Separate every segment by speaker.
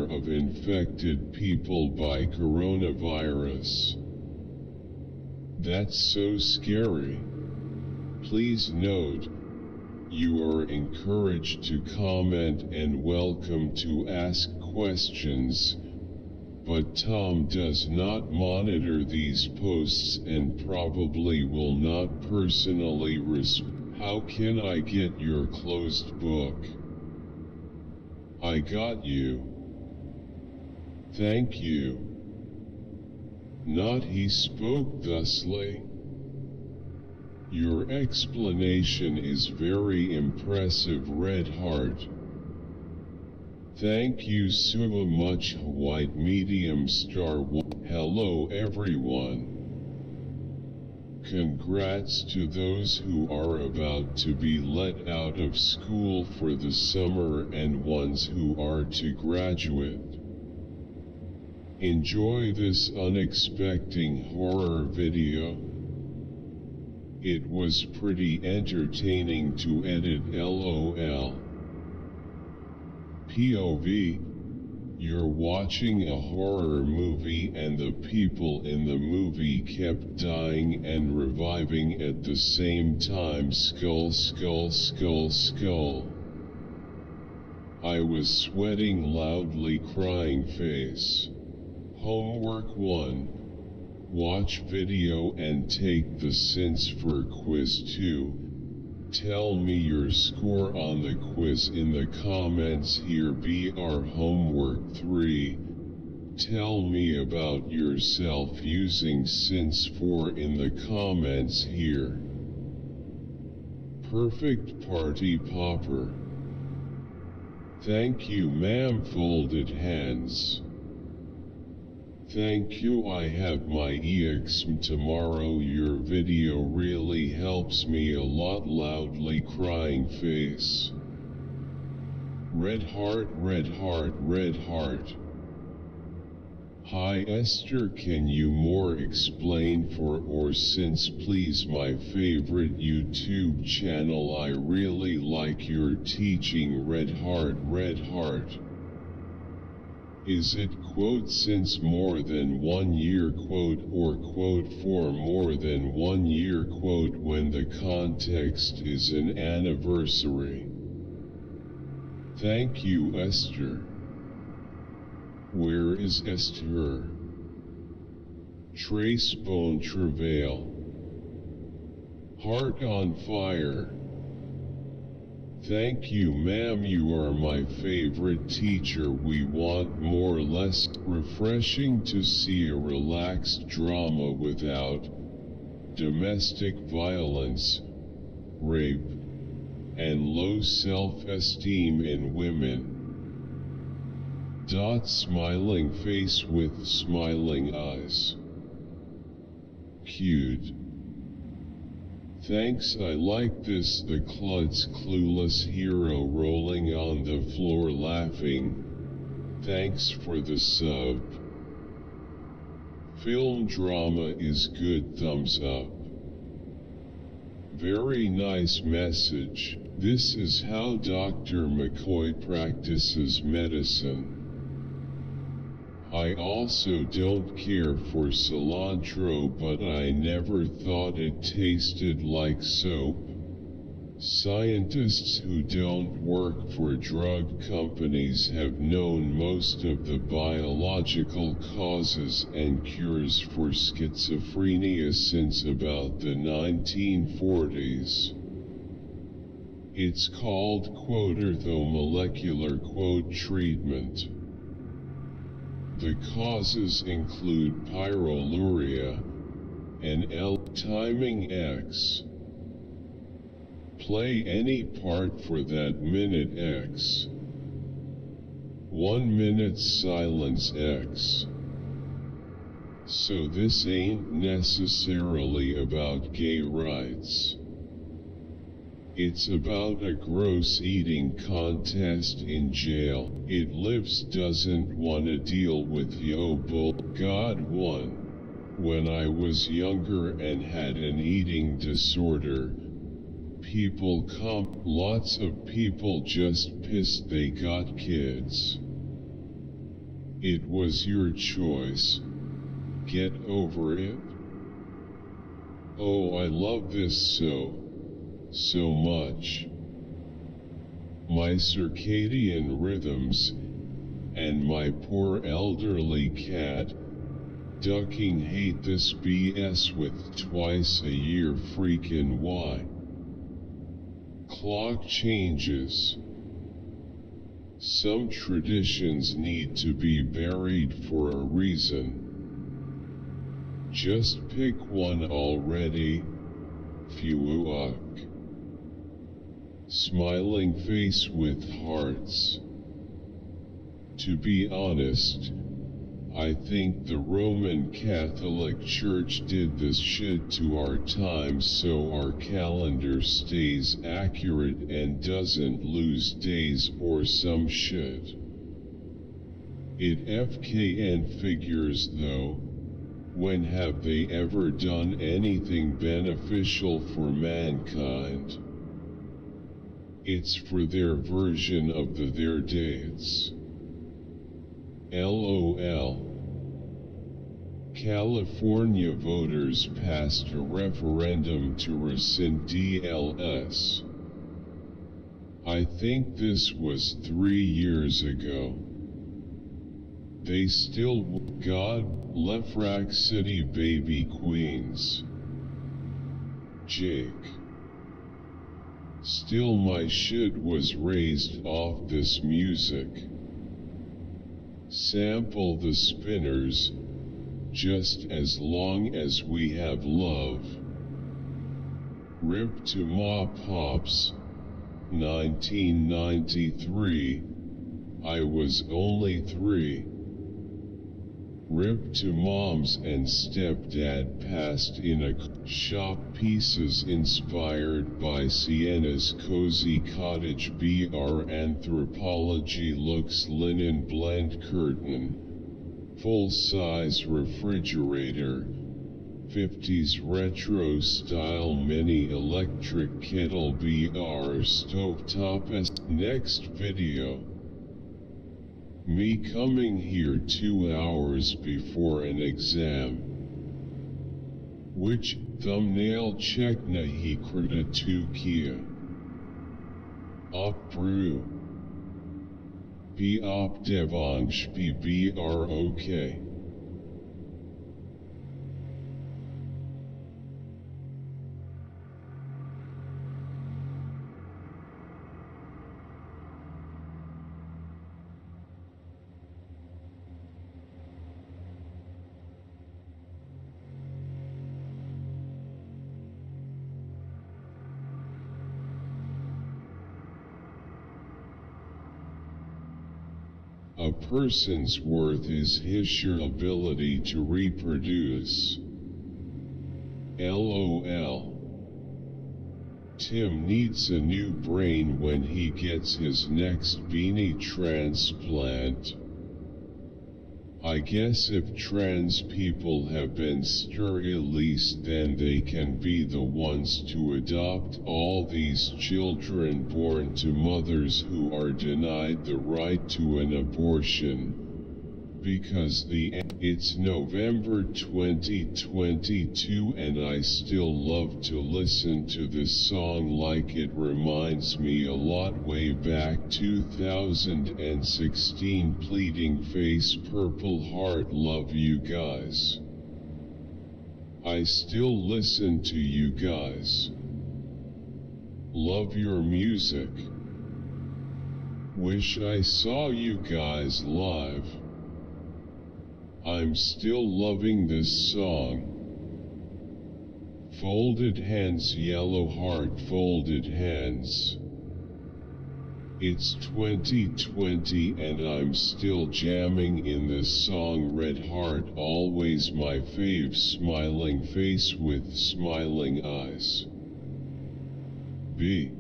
Speaker 1: number of infected people by coronavirus. That's so scary. Please note, you are encouraged to comment and welcome to ask questions, but Tom does not monitor these posts and probably will not personally respond. How can I get your closed book? I got you. Thank you. Not he spoke thusly. Your explanation is very impressive, Red Heart. Thank you so much, White Medium Star. Hello everyone. Congrats to those who are about to be let out of school for the summer and ones who are to graduate. Enjoy this unexpected horror video. It was pretty entertaining to edit, LOL. POV, you're watching a horror movie and the people in the movie kept dying and reviving at the same time. Skull, skull, skull, skull. I was sweating loudly, crying face. Homework 1. Watch video and take the Sense for quiz 2. Tell me your score on the quiz in the comments here. BR homework 3. Tell me about yourself using Sense 4 in the comments here. Perfect party popper. Thank you, ma'am. Folded hands. Thank you. I have my EXM tomorrow. Your video really helps me a lot. Loudly crying face. Red heart, red heart, red heart. Hi Esther, can you more explain for or since please? My favorite YouTube channel. I really like your teaching. Red heart, red heart. Is it quote since more than 1 year quote or quote for more than 1 year quote when the context is an anniversary? Thank you Esther. Where is Esther? Trace bone travail. Heart on fire. Thank you ma'am, you are my favorite teacher. We want more less. Refreshing to see a relaxed drama without domestic violence, rape, and low self-esteem in women. Smiling face with smiling eyes. Cute. Thanks, I like this. The Clud's clueless hero rolling on the floor laughing. Thanks for the sub. Film drama is good. Thumbs up. Very nice message. This is how Dr. McCoy practices medicine. I also don't care for cilantro, but I never thought it tasted like soap. Scientists who don't work for drug companies have known most of the biological causes and cures for schizophrenia since about the 1940s. It's called quote orthomolecular quote treatment. The causes include pyroluria and timing X. Play any part for that minute X. 1 minute silence X. So this ain't necessarily about gay rights. It's about a gross eating contest in jail. It lives doesn't wanna deal with yo bull. God won. When I was younger and had an eating disorder, lots of people just pissed they got kids. It was your choice. Get over it. Oh, I love this so much. My circadian rhythms, and my poor elderly cat, ducking hate this BS with twice a year freaking why. Clock changes. Some traditions need to be buried for a reason. Just pick one already, Fuuak. Smiling face with hearts. To be honest, I think the Roman Catholic Church did this shit to our time so our calendar stays accurate and doesn't lose days or some shit. It FKN figures though. When have they ever done anything beneficial for mankind? It's for their version of their dates. LOL. California voters passed a referendum to rescind DLS. I think this was 3 years ago. They still God, Lefrak City baby queens. Jake. Still my shit was raised off this music. Sample the spinners, just as long as we have love. Rip to Ma Pops, 1993, I was only 3. Rip to Moms and Stepdad passed in a shop pieces inspired by Sienna's Cozy Cottage BR Anthropology looks linen blend curtain. Full-size refrigerator. 50s retro style mini electric kettle BR stovetop as next video. Me coming here 2 hours before an exam. Which thumbnail check nahi krita tu kia? Op brew. Be op devansh be BROK. A person's worth is his sheer ability to reproduce. LOL. Tim needs a new brain when he gets his next beanie transplant. I guess if trans people have been sterilized, then they can be the ones to adopt all these children born to mothers who are denied the right to an abortion. Because it's November 2022 and I still love to listen to this song like it reminds me a lot way back 2016 pleading face purple heart love you guys. I still listen to you guys. Love your music. Wish I saw you guys live. I'm still loving this song. Folded hands, yellow heart, folded hands. It's 2020 and I'm still jamming in this song. Red heart, always my fave, smiling face with smiling eyes. B.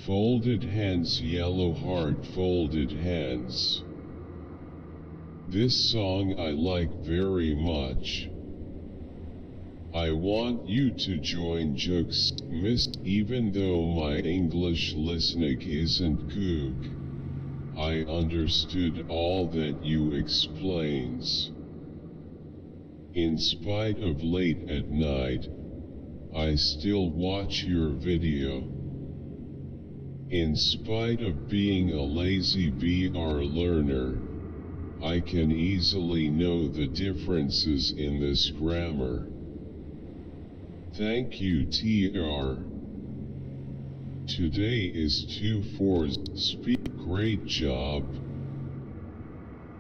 Speaker 1: Folded hands, yellow heart, folded hands. This song I like very much. I want you to join Jokes, Miss, even though my English listening isn't good. I understood all that you explains. In spite of late at night, I still watch your video. In spite of being a lazy BR learner, I can easily know the differences in this grammar. Thank you TR. Today is 2/4. Speak. Great job.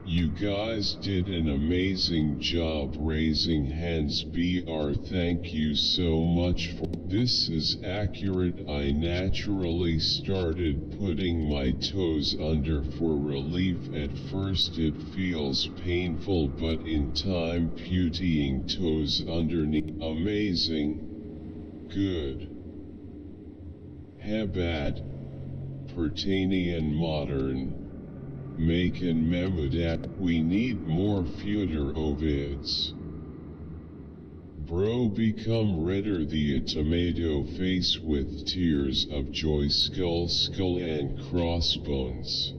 Speaker 1: You guys did an amazing job raising hands BR. Thank you so much for this is accurate. I naturally started putting my toes under for relief. At first it feels painful, but in time putting toes underneath. Amazing. Good. Habad. Pertanian modern. Making memodat. We need more future ovids. Bro become redder the tomato face with tears of joy skull and crossbones.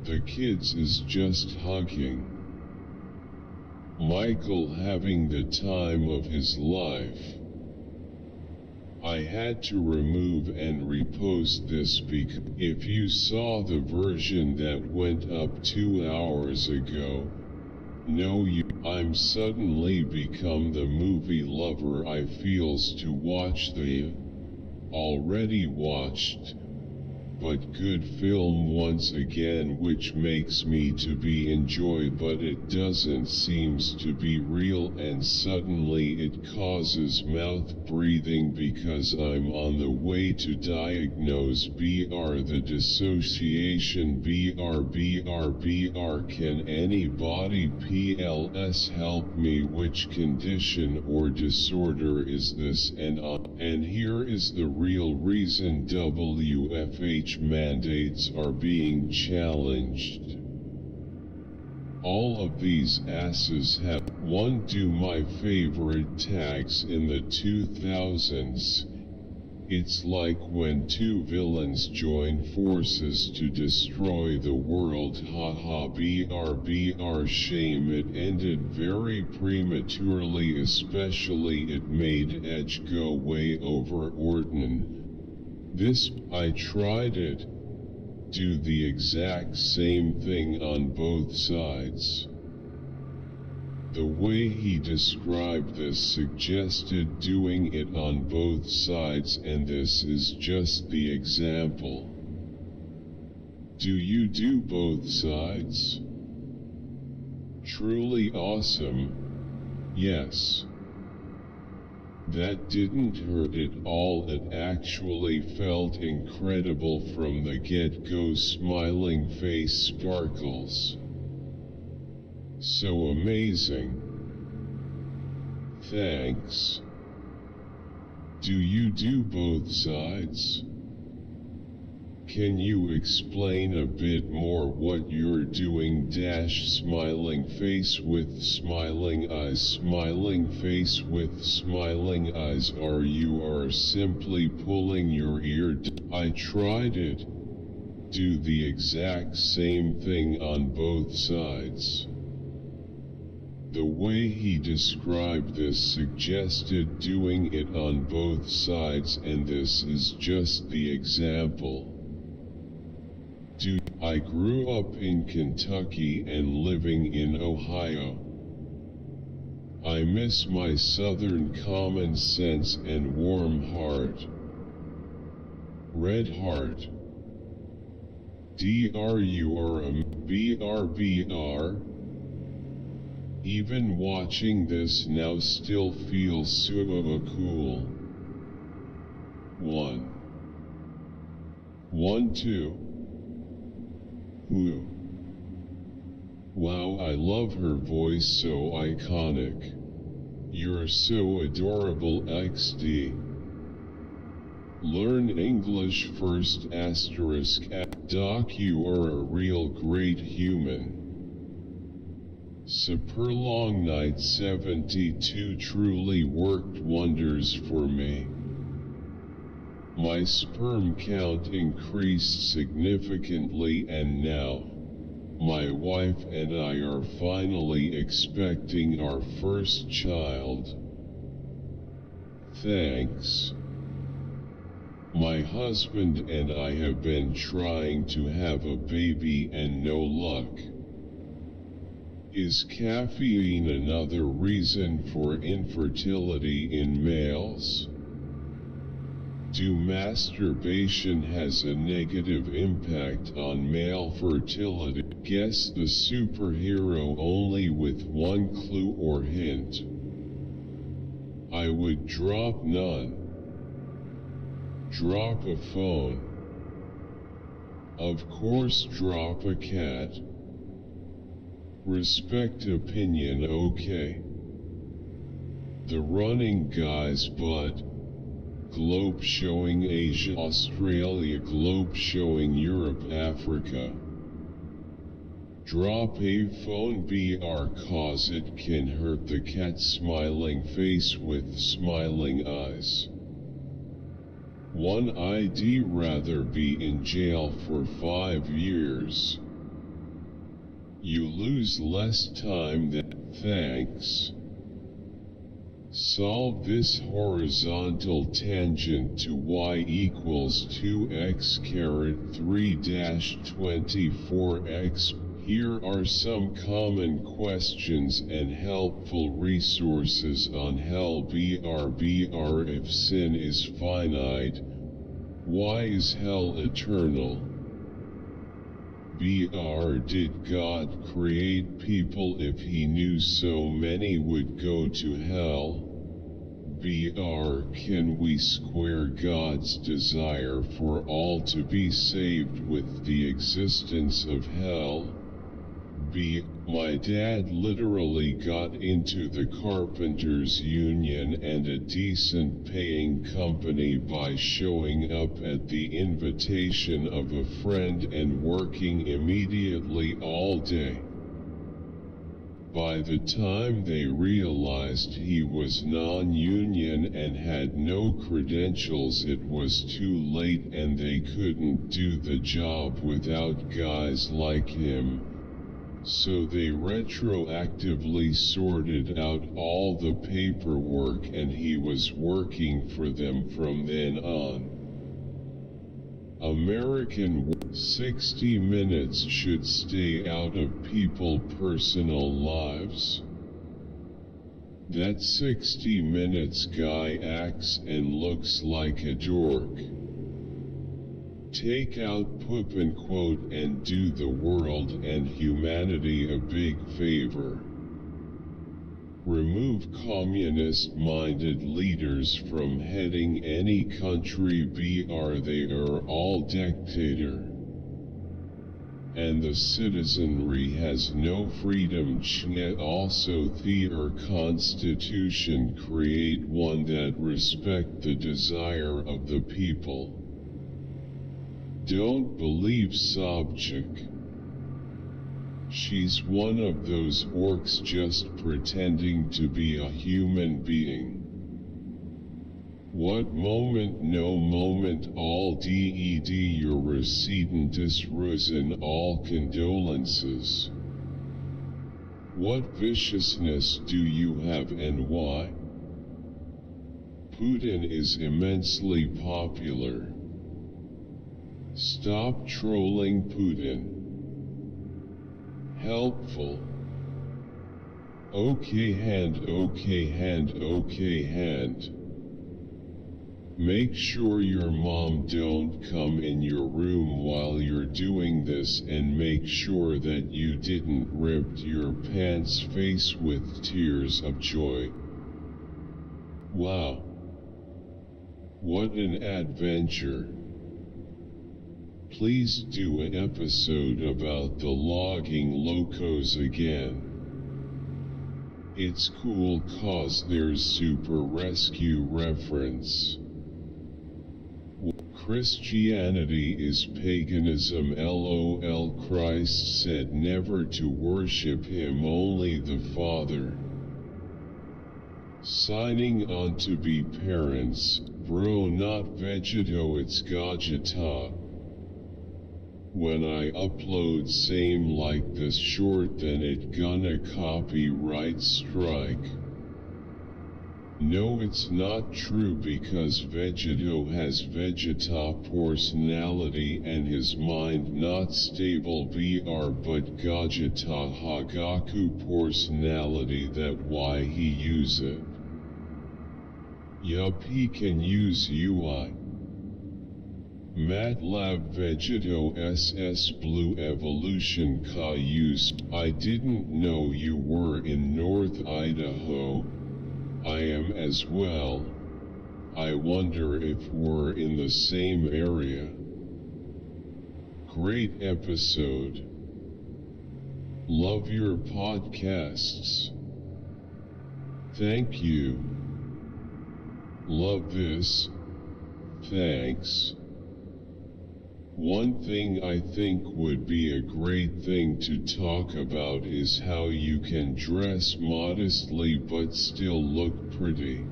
Speaker 1: The kids is just hugging. Michael having the time of his life. I had to remove and repost this because if you saw the version that went up 2 hours ago, I'm suddenly become the movie lover I feels to watch the already watched but good film once again, which makes me to be enjoy, but it doesn't seems to be real, and suddenly it causes mouth breathing because I'm on the way to diagnose BR the dissociation BR. Can anybody PLS help me? Which condition or disorder is this? And here is the real reason WFH mandates are being challenged. All of these asses have one do my favorite tags in the 2000s. It's like when two villains join forces to destroy the world. Haha BR shame it ended very prematurely, especially it made Edge go way over Orton. This, I tried it. Do the exact same thing on both sides. The way he described this suggested doing it on both sides, and this is just the example. Do you do both sides? Truly awesome. Yes. That didn't hurt at all, it actually felt incredible from the get-go. Smiling face sparkles. So amazing. Thanks. Do you do both sides? Can you explain a bit more what you're doing? Smiling face with smiling eyes. Smiling face with smiling eyes. You are simply pulling your ear. I tried it. Do the exact same thing on both sides. The way he described this suggested doing it on both sides, and this is just the example. I grew up in Kentucky and living in Ohio. I miss my southern common sense and warm heart. Red heart. BR. Even watching this now still feels so cool. 1, 2. Woo. Wow, I love her voice, so iconic. You're so adorable XD. Learn English first asterisk. Doc, you are a real great human. Super long night 72 truly worked wonders for me. My sperm count increased significantly, and now my wife and I are finally expecting our first child. Thanks. My husband and I have been trying to have a baby and no luck. Is caffeine another reason for infertility in males? Do masturbation has a negative impact on male fertility? Guess the superhero only with one clue or hint. I would drop none. Drop a phone. Of course, drop a cat. Respect opinion, okay. The running guy's butt. Globe showing Asia, Australia, globe showing Europe, Africa. Drop a phone BR cause it can hurt the cat's smiling face with smiling eyes. One ID rather be in jail for 5 years. You lose less time than thanks. Solve this horizontal tangent to y equals 2x caret 3-24x. Here are some common questions and helpful resources on hell. BR if sin is finite, why is hell eternal? BR did God create people if he knew so many would go to hell? BR can we square God's desire for all to be saved with the existence of hell? My dad literally got into the carpenters union and a decent paying company by showing up at the invitation of a friend and working immediately all day. By the time they realized he was non-union and had no credentials, it was too late and they couldn't do the job without guys like him. So they retroactively sorted out all the paperwork and he was working for them from then on. American 60 Minutes should stay out of people's personal lives. That 60 Minutes guy acts and looks like a dork. Take out poop and quote and do the world and humanity a big favor. Remove communist-minded leaders from heading any country. BR they are all dictator. And the citizenry has no freedom. Also their constitution create one that respect the desire of the people. Don't believe Sobchak. She's one of those orcs just pretending to be a human being. What moment? No moment. All ded your recedent disrusen all condolences. What viciousness do you have and why? Putin is immensely popular. Stop trolling Putin. Helpful. Okay hand, okay hand, okay hand. Make sure your mom don't come in your room while you're doing this, and make sure that you didn't rip your pants face with tears of joy. Wow. What an adventure. Please do an episode about the logging locos again. It's cool cause there's super rescue reference. Christianity is paganism. LOL. Christ said never to worship him, only the Father. Signing on to be parents, bro, not vegeto, it's Gajata. When I upload same like this short, then it gonna copyright strike. No, it's not true because Vegeto has Vegeta personality and his mind not stable VR, but Gajata Hagaku personality, that why he use it. Yup, he can use UI. MATLAB Vegeto SS Blue Evolution Ka use. I didn't know you were in North Idaho. I am as well. I wonder if we're in the same area. Great episode. Love your podcasts. Thank you. Love this. Thanks. One thing I think would be a great thing to talk about is how you can dress modestly but still look pretty.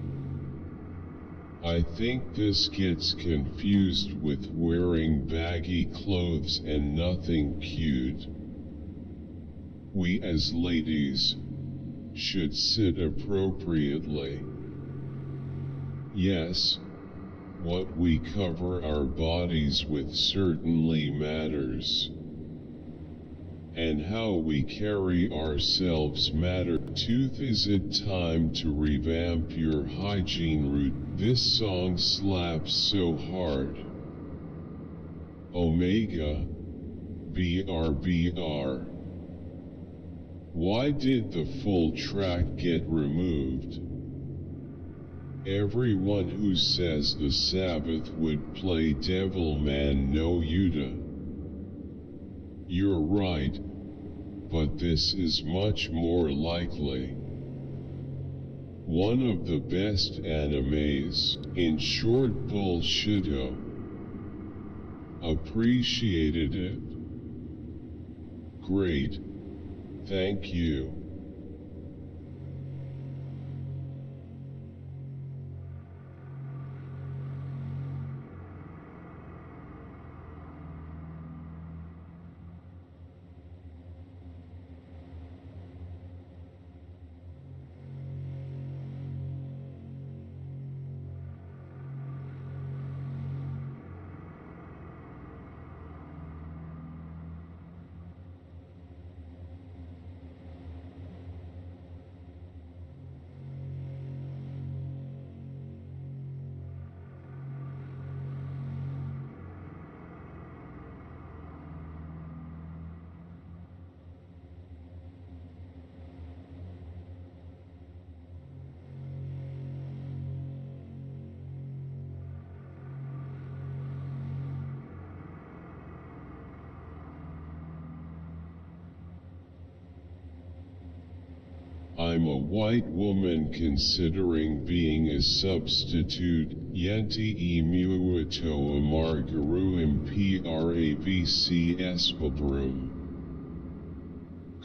Speaker 1: I think this gets confused with wearing baggy clothes and nothing cute. We as ladies should sit appropriately. Yes, what we cover our bodies with certainly matters. And how we carry ourselves matter. Tooth, is it time to revamp your hygiene route? This song slaps so hard. Omega. BRBR. Why did the full track get removed? Everyone who says the Sabbath would play Devilman no Yuta. You're right, but this is much more likely. One of the best animes, in short bullshito. Appreciated it. Great. Thank you. I'm a white woman considering being a substitute. Yenti emuito amargaru impravc espabrum.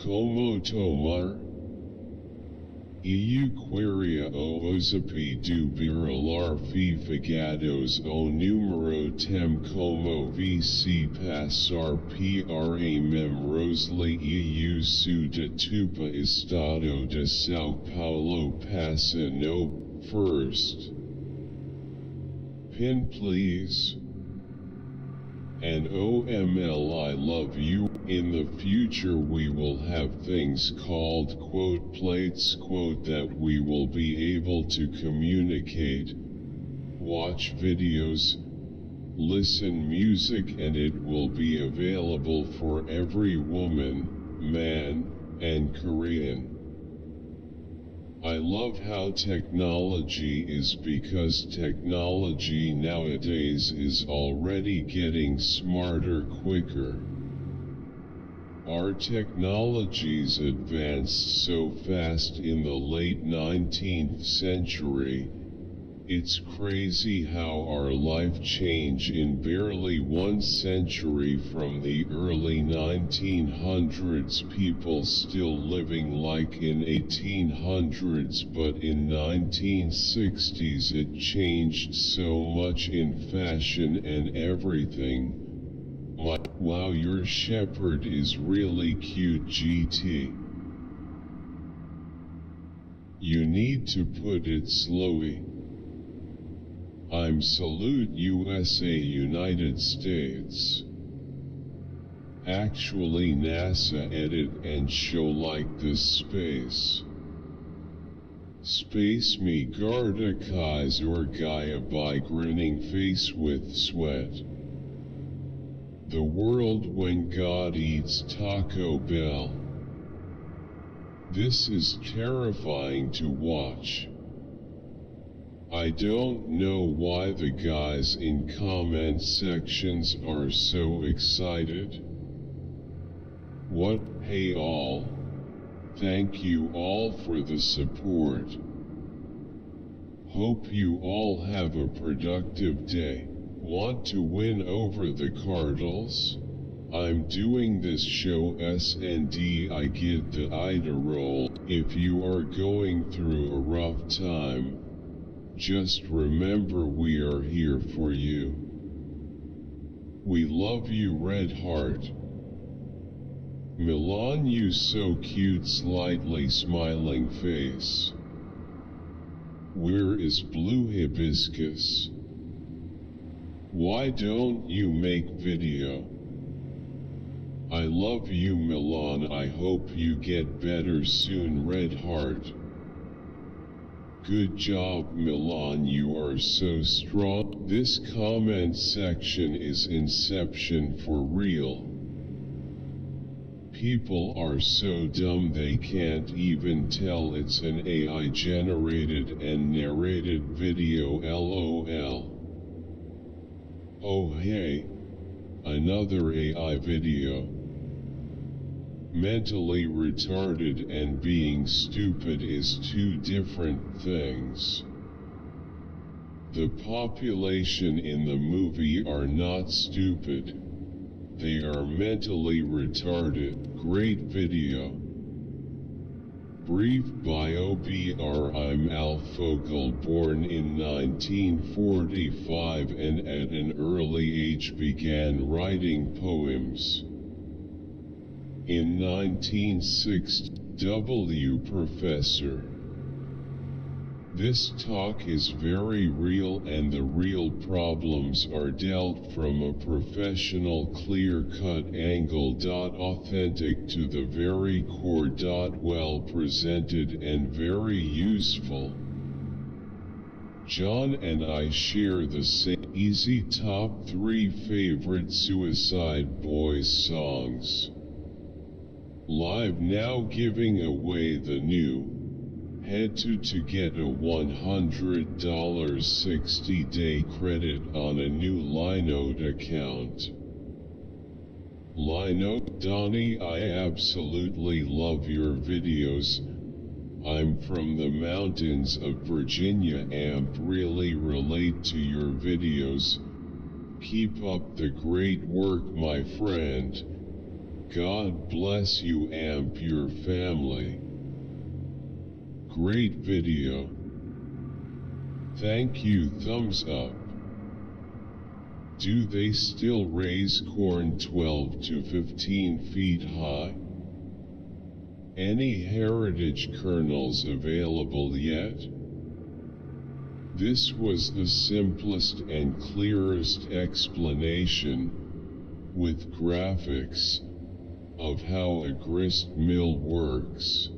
Speaker 1: Como tomar? Eu queria o osapi dubiralar fifagados o numero tem como vc passar pra memrosly eu su de tupa estado de Sao Paulo passa no first. Pin please. And OML, I love you. In the future we will have things called quote plates quote that we will be able to communicate, watch videos, listen music, and it will be available for every woman, man, and Korean. I love how technology is, because technology nowadays is already getting smarter quicker. Our technologies advanced so fast in the late 19th century, It's crazy how our life changed in barely 1 century. From the early 1900s, people still living like in 1800s, but in 1960s it changed so much in fashion and everything. Like, wow, your shepherd is really cute, GT. You need to put it slowly. I'm salute USA, United States. Actually NASA edit and show like this space. Space me garda kais or Gaia by grinning face with sweat. The world when God eats Taco Bell. This is terrifying to watch. I don't know why the guys in comment sections are so excited. What? Hey all. Thank you all for the support. Hope you all have a productive day. Want to win over the Cardinals? I'm doing this show S&D. I get the Ida roll. If you are going through a rough time, just remember we are here for you. We love you, Red Heart. Milan, you so cute, slightly smiling face. Where is Blue Hibiscus? Why don't you make video? I love you, Milan. I hope you get better soon, Red Heart. Good job, Milan, you are so strong. This comment section is Inception for real. People are so dumb they can't even tell it's an AI generated and narrated video, LOL. Oh hey, another AI video. Mentally retarded and being stupid is two different things. The population in the movie are not stupid. They are mentally retarded. Great video. Brief bio. Br. I'm Al Fogel, born in 1945 and at an early age began writing poems. In 1960, W. Professor. This talk is very real and the real problems are dealt from a professional clear-cut angle. Authentic to the very core. Well presented and very useful. John and I share the same easy top 3 favorite Suicide Boys songs. Live now, giving away the new Head to get a $100 60-day credit on a new Linode account. Linode. Donnie, I absolutely love your videos. I'm from the mountains of Virginia. Amp really relate to your videos. Keep up the great work, my friend. God bless you, Amp, your family. Great video. Thank you, thumbs up. Do they still raise corn 12 to 15 feet high? Any heritage kernels available yet? This was the simplest and clearest explanation, with graphics, of how a grist mill works.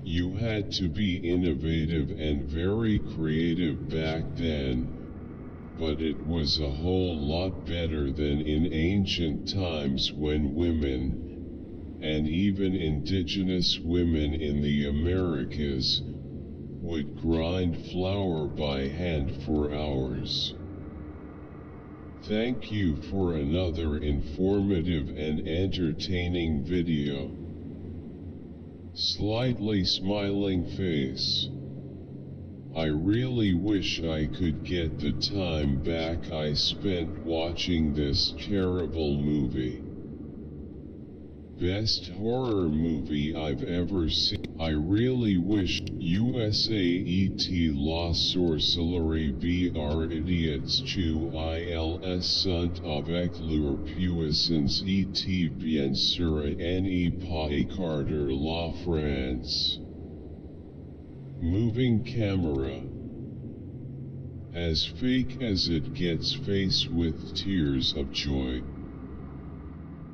Speaker 1: You had to be innovative and very creative back then, but it was a whole lot better than in ancient times when women, and even indigenous women in the Americas, would grind flour by hand for hours. Thank you for another informative and entertaining video. Slightly smiling face. I really wish I could get the time back I spent watching this terrible movie. Best horror movie I've ever seen. I really wish USAET La Sorcellerie BR Idiots tu ils sont avec leur puissance et bien sûr ne pas écarter la France. Moving camera. As fake as it gets, face with tears of joy.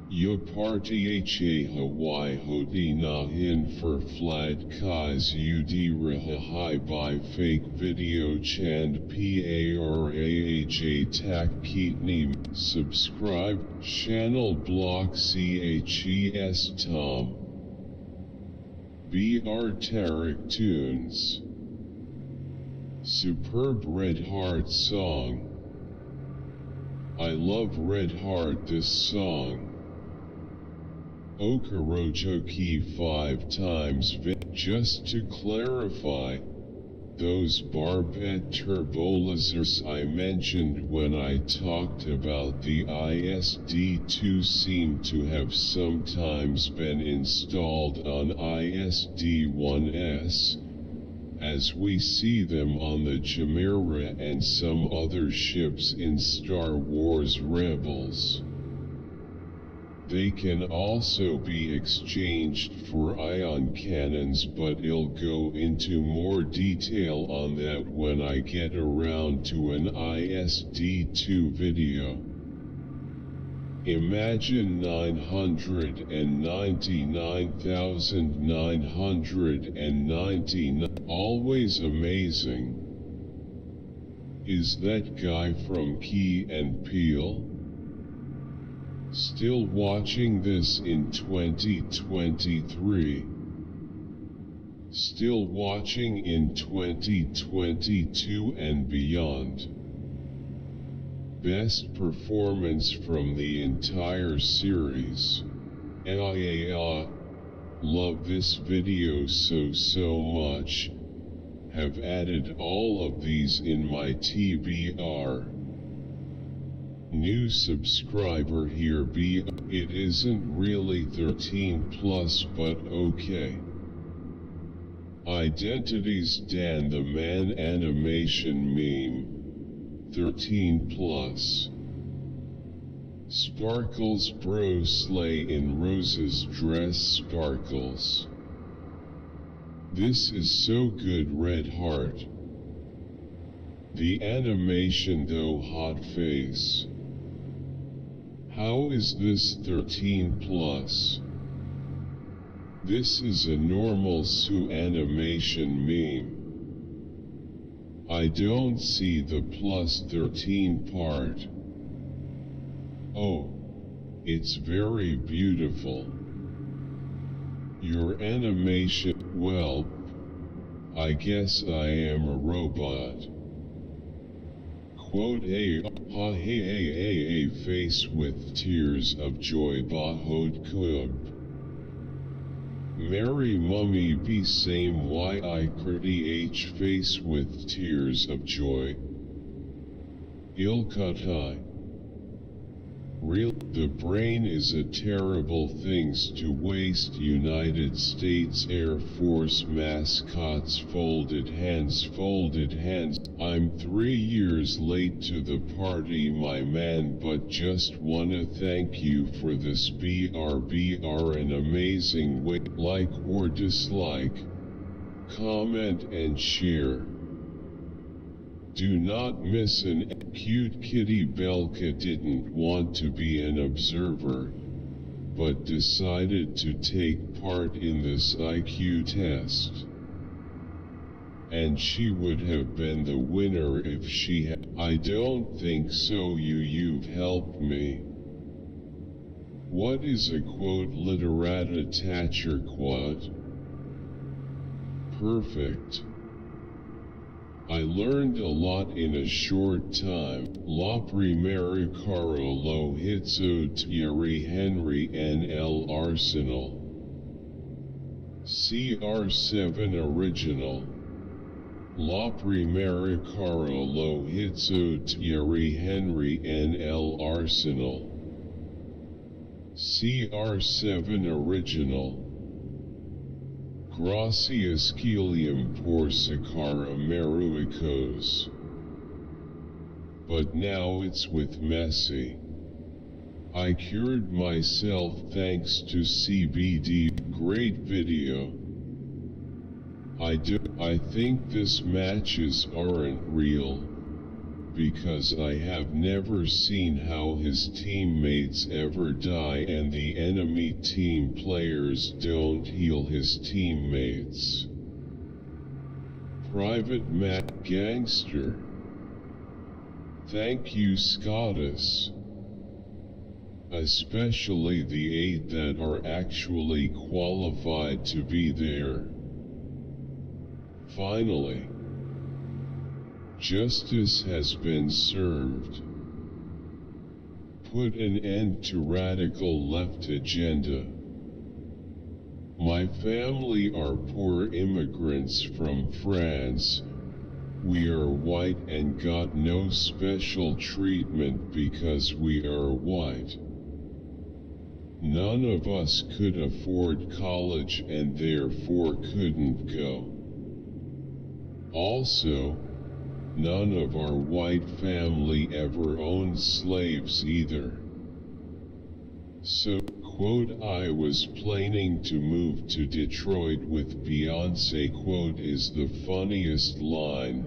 Speaker 1: Yo party Hawaii hoti na hin for flat kais ud raha by fake video chand parah tak kitni. Subscribe, channel block ches Tom. BR Tarek Tunes. Superb Red Heart song. I love Red Heart this song. Okorojoki 5 times just to clarify, those barbette turbolasers I mentioned when I talked about the ISD2 seem to have sometimes been installed on ISD1S, as we see them on the Chimera and some other ships in Star Wars Rebels. They can also be exchanged for ion cannons, but I'll go into more detail on that when I get around to an ISD2 video. Imagine 999,999, always amazing. Is that guy from Key and Peele? Still watching this in 2023. Still watching in 2022 and beyond. Best performance from the entire series. Love this video so much. Have added all of these in my TBR. New subscriber here it isn't really 13 plus, but okay. Identities Dan the Man animation meme. 13 plus. Sparkles bro slay in Rose's dress sparkles. This is so good Red Heart. The animation though hot face. How is this 13 plus? This is a normal Sue animation meme. I don't see the plus 13 part. Oh, it's very beautiful. Your animation, well, I guess I am a robot. Quote a face with tears of joy bahod kub. Mary mummy be same yi h face with tears of joy. Ilkutai. Real, the brain is a terrible things to waste. United States Air Force mascots folded hands. I'm 3 years late to the party my man, but just wanna thank you for this BR an amazing way. Like or dislike, comment and share. Do not miss an cute kitty. Belka didn't want to be an observer, but decided to take part in this IQ test. And she would have been the winner if she had. I don't think so. You've helped me. What is a quote literata tacher quad? Perfect. I learned a lot in a short time. La primera caro lo hizo Thierry Henry NL Arsenal. CR7 Original. La primera cara lo hizo Thierry Henry en el Arsenal. CR7 Original. Gracias Kilium por sacar a Maruicos. But now it's with Messi. I cured myself thanks to CBD. Great video. I think this matches aren't real, because I have never seen how his teammates ever die and the enemy team players don't heal his teammates. Private Matt Gangster. Thank you Scottus. Especially the 8 that are actually qualified to be there. Finally, justice has been served. Put an end to radical left agenda. My family are poor immigrants from France. We are white and got no special treatment because we are white. None of us could afford college and therefore couldn't go. Also, none of our white family ever owned slaves either. So, quote, I was planning to move to Detroit with Beyonce, quote, is the funniest line,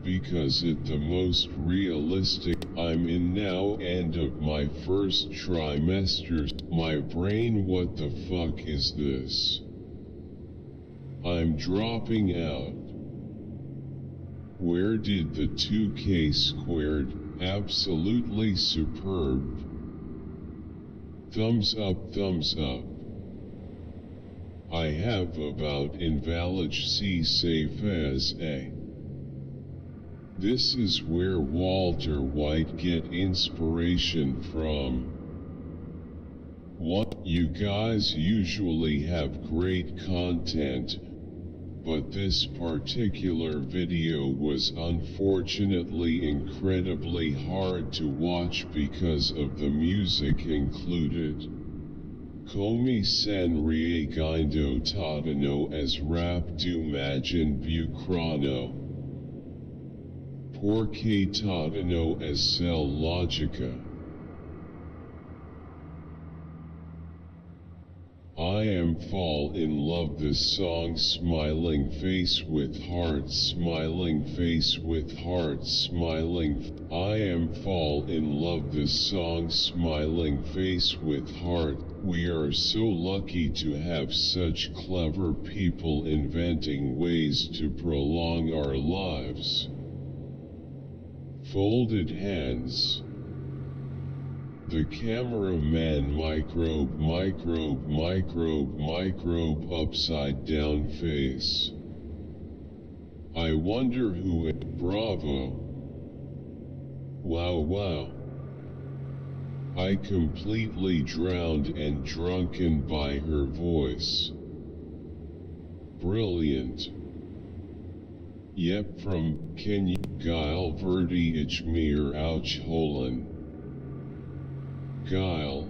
Speaker 1: because it the most realistic. I'm in now, end of my first trimester. My brain, what the fuck is this? I'm dropping out. Where did the 2K squared? Absolutely superb. Thumbs up, thumbs up. I have about invalid C safe as a. This is where Walter White get inspiration from. What, you guys usually have great content, but this particular video was unfortunately incredibly hard to watch because of the music included. Come sen riegando tadano as rap du magin bucrano. Porque tadano as cell logica. I am fall in love this song smiling face with heart smiling face with heart smiling. I am fall in love this song smiling face with heart. We are so lucky to have such clever people inventing ways to prolong our lives. Folded hands. The cameraman microbe upside down face. I wonder who it. Bravo. Wow. I completely drowned and drunken by her voice. Brilliant. Yep, from Kenya. Geil Verdi Ichmir Holen. Geil.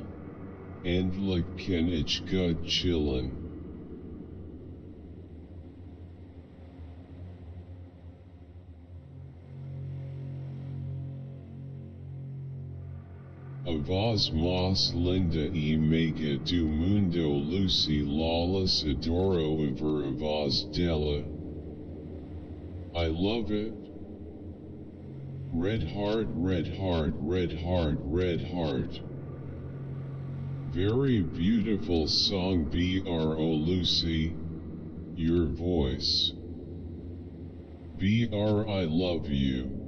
Speaker 1: Endlich kann ich gut chillen. Avaz mas linda e mega do mundo Lucy lawless adoro ever avaz della. I love it. Red heart, red heart, red heart, red heart. Very beautiful song Bro Lucy, your voice. Br I love you.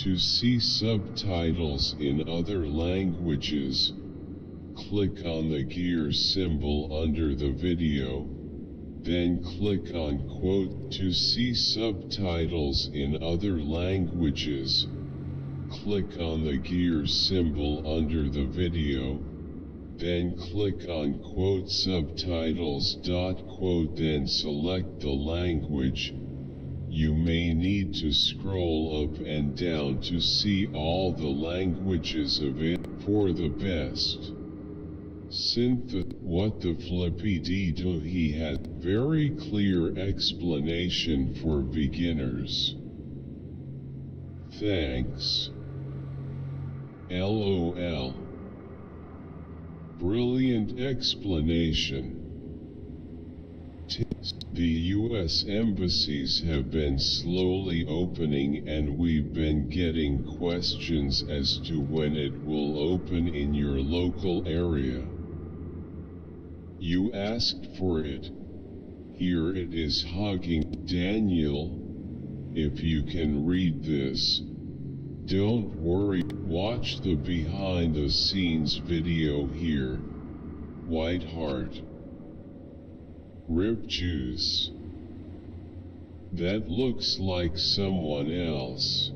Speaker 1: To see subtitles in other languages, click on the gear symbol under the video, then click on quote to see subtitles in other languages. Click on the gear symbol under the video, then click on quote subtitles. Quote then select the language. You may need to scroll up and down to see all the languages of it for the best. What the flippy-dee-do, he had very clear explanation for beginners. Thanks. LOL. Brilliant explanation. The U.S. embassies have been slowly opening and we've been getting questions as to when it will open in your local area. You asked for it. Here it is. Hugging Daniel. If you can read this, don't worry, watch the behind the scenes video here. White heart. Rip juice. That looks like someone else.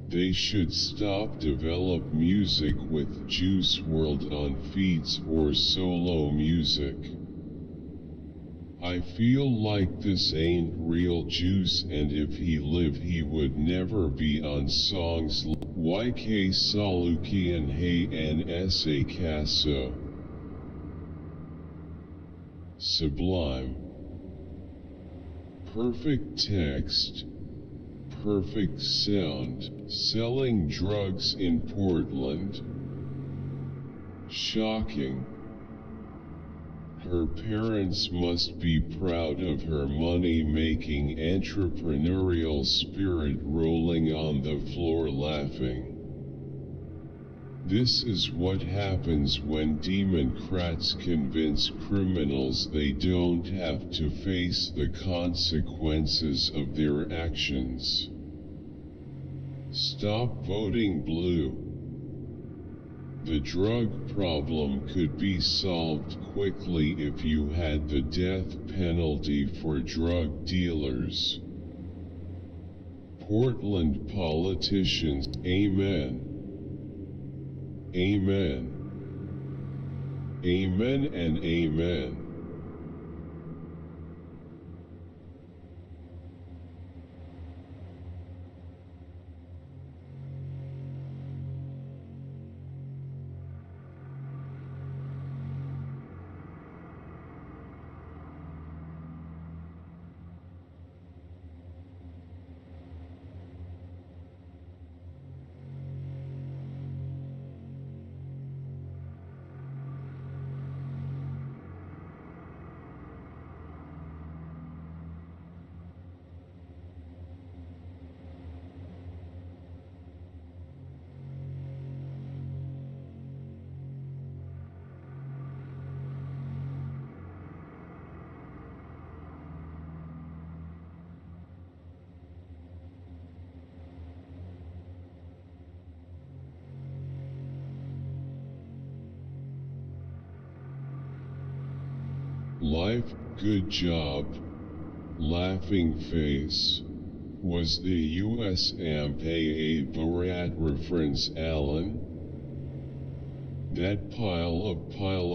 Speaker 1: They should stop develop music with Juice WRLD on feats or solo music. I feel like this ain't real Juice, and if he lived he would never be on songs like YK Saluki and Hey NSA Caso. Sublime. Perfect text. Perfect sound. Selling drugs in Portland. Shocking. Her parents must be proud of her money-making entrepreneurial spirit, rolling on the floor laughing. This is what happens when Democrats convince criminals they don't have to face the consequences of their actions. Stop voting blue. The drug problem could be solved quickly if you had the death penalty for drug dealers. Portland politicians, amen. Amen. Amen and amen. Life, good job. Laughing face. Was the US amp a Barat reference, Alan? That pile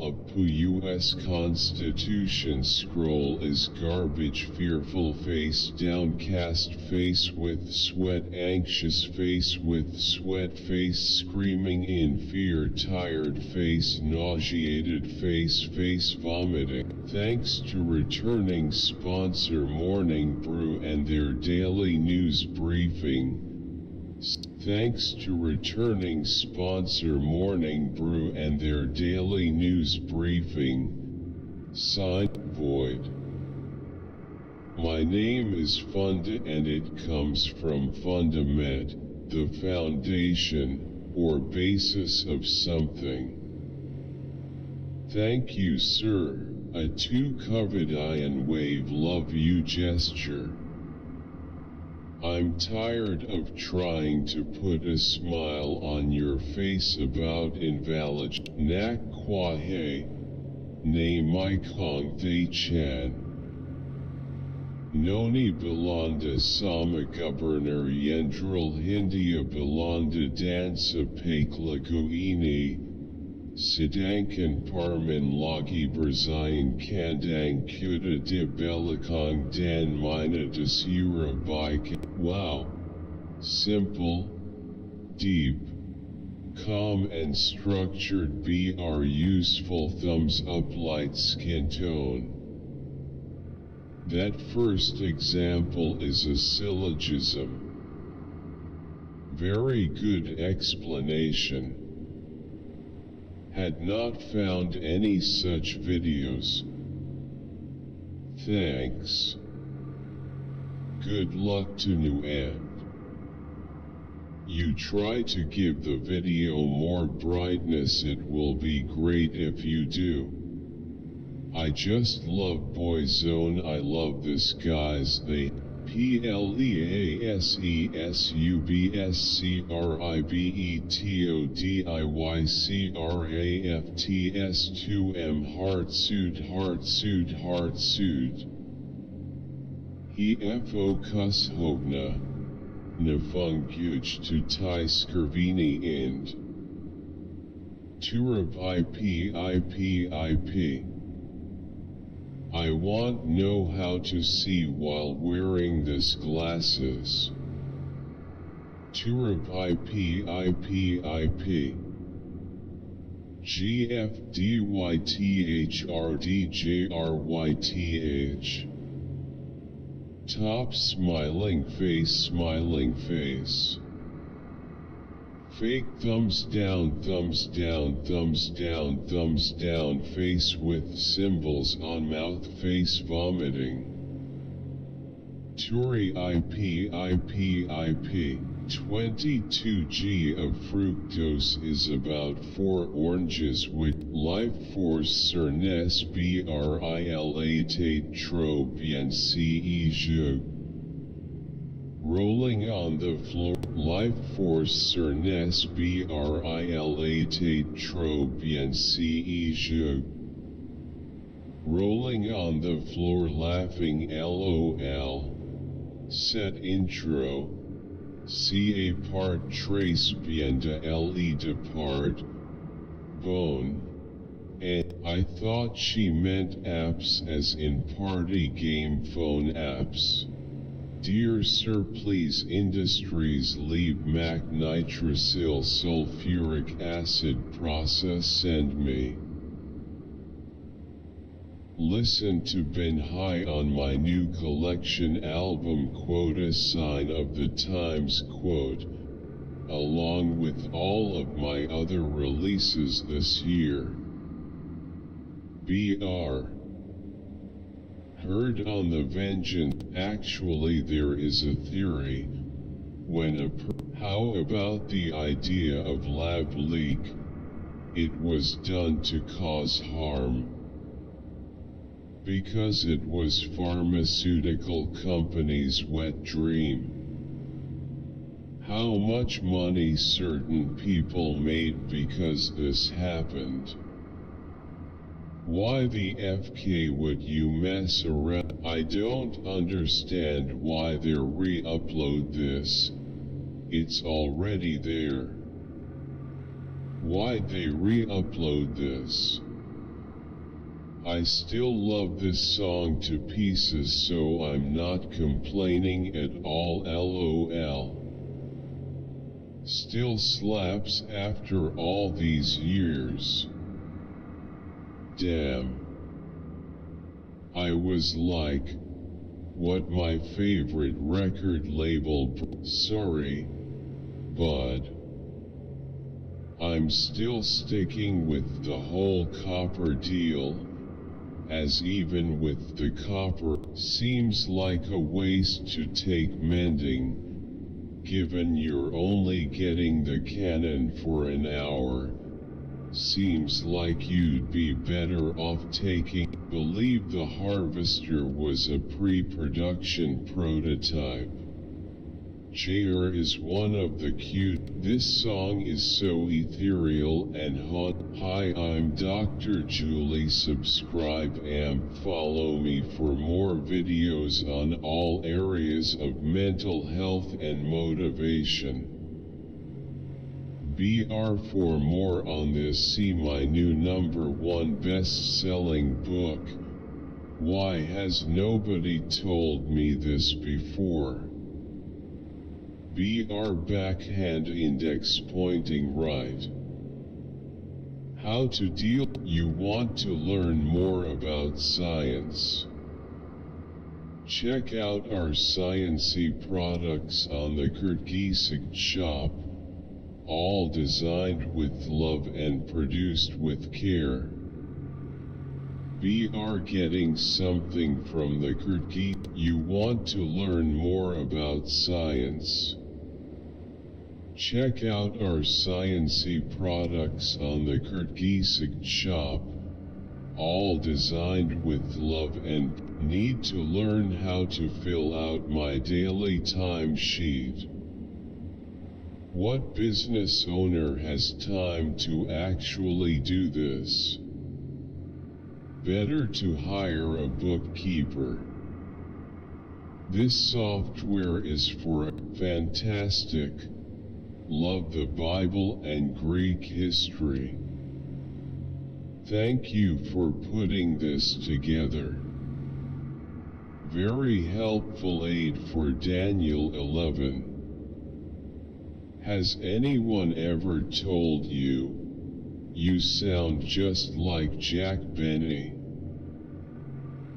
Speaker 1: of poo US Constitution scroll is garbage. Fearful face, downcast face with sweat, anxious face with sweat, face screaming in fear, tired face, nauseated face, face vomiting. Thanks to returning sponsor Morning Brew and their daily news briefing. Thanks to returning sponsor Morning Brew and their daily news briefing. Signed, Void. My name is Funda and it comes from Fundament, the foundation, or basis of something. Thank you, sir. A two-covered iron wave love you gesture. I'm tired of trying to put a smile on your face about invalid. Nak kwa he, ne mai kong they chan. Noni belonda sama governor yendril Hindia belonda dansa pake laguini. Sidankan parman lagi berzayan kandang kuda de belakang dan mina desira bike. Wow. Simple, deep, calm and structured are useful thumbs up light skin tone. That first example is a syllogism. Very good explanation. Had not found any such videos. Thanks. Good luck to new end. You try to give the video more brightness, it will be great if you do. I just love Boyzone, I love this guys, they PLEASESUBSCRIBETODIYCRAFTS2M Heartsuit. He focus hogna. Nafunguj to Tai Skervini ind. Turab IP. I want know how to see while wearing this glasses. Turab IP. GFDYTHRDJRYTH. Top smiling face. Fake thumbs down, face with symbols on mouth, face vomiting. Turi IP. 22g of fructose is about 4 oranges with life force surnes brilatate tropian ce. Rolling on the floor, life force surnes brilatate tropian ce. Rolling on the floor laughing LOL. Set intro. CA part trace bienda le depart. Bone. And I thought she meant apps as in party game phone apps. Dear Sir, please industries leave Mac nitrosyl sulfuric acid process send me. Listen to Ben High on my new collection album quote a sign of the times quote, along with all of my other releases this year. BR. Heard on the Vengeance. Actually there is a theory, when how about the idea of lab leak? It was done to cause harm. Because it was pharmaceutical company's wet dream. How much money certain people made because this happened. Why the FK would you mess around? I don't understand why they re-upload this. It's already there. Why'd they re-upload this? I still love this song to pieces, so I'm not complaining at all LOL. Still slaps after all these years. Damn. I was like, what my favorite record label sorry, bud. I'm still sticking with the whole copper deal. As even with the copper, seems like a waste to take mending, given you're only getting the Canon for an hour. Seems like you'd be better off taking. Believe the Harvester was a pre-production prototype. JR is one of the cute. This song is so ethereal and hot. Hi, I'm Dr. Julie. Subscribe and follow me for more videos on all areas of mental health and motivation. BR for more on this, see my new #1 best-selling book. Why has nobody told me this before? BR backhand index pointing right. How to deal. You want to learn more about science? Check out our sciencey products on the Kyrgyzstan shop. All designed with love and produced with care. We are getting something from the Kyrgyz. You want to learn more about science? Check out our sciencey products on the Kyrgyzstan shop. All designed with love and need to learn how to fill out my daily timesheet. What business owner has time to actually do this? Better to hire a bookkeeper. This software is for fantastic. Love the Bible and Greek history. Thank you for putting this together. Very helpful aid for Daniel 11. Has anyone ever told you, you sound just like Jack Benny?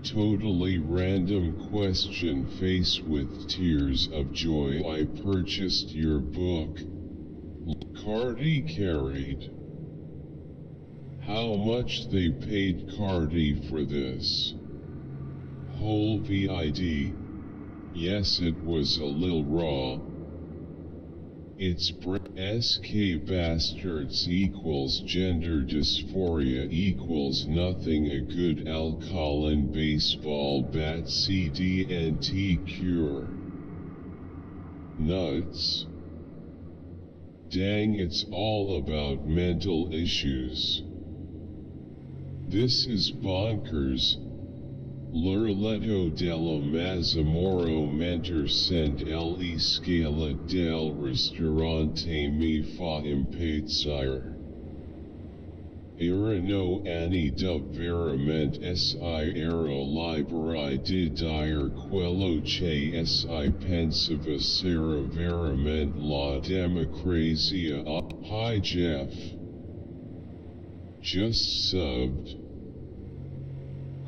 Speaker 1: Totally random question. Face with tears of joy I purchased your book. Cardi carried. How much they paid Cardi for this? Whole vid. Yes, it was a lil raw. It's SK bastards equals gender dysphoria equals nothing. A good alkaline baseball bat CDNT cure. Nuts. Dang, it's all about mental issues. This is bonkers. L'Urletto dello Mazzamoro mentor send le scala del ristorante mi fa impazzire. Erano anni davveramente si ero liberi di dire quello che si pensava sera veramente la democrazia. Hi Jeff. Just subbed.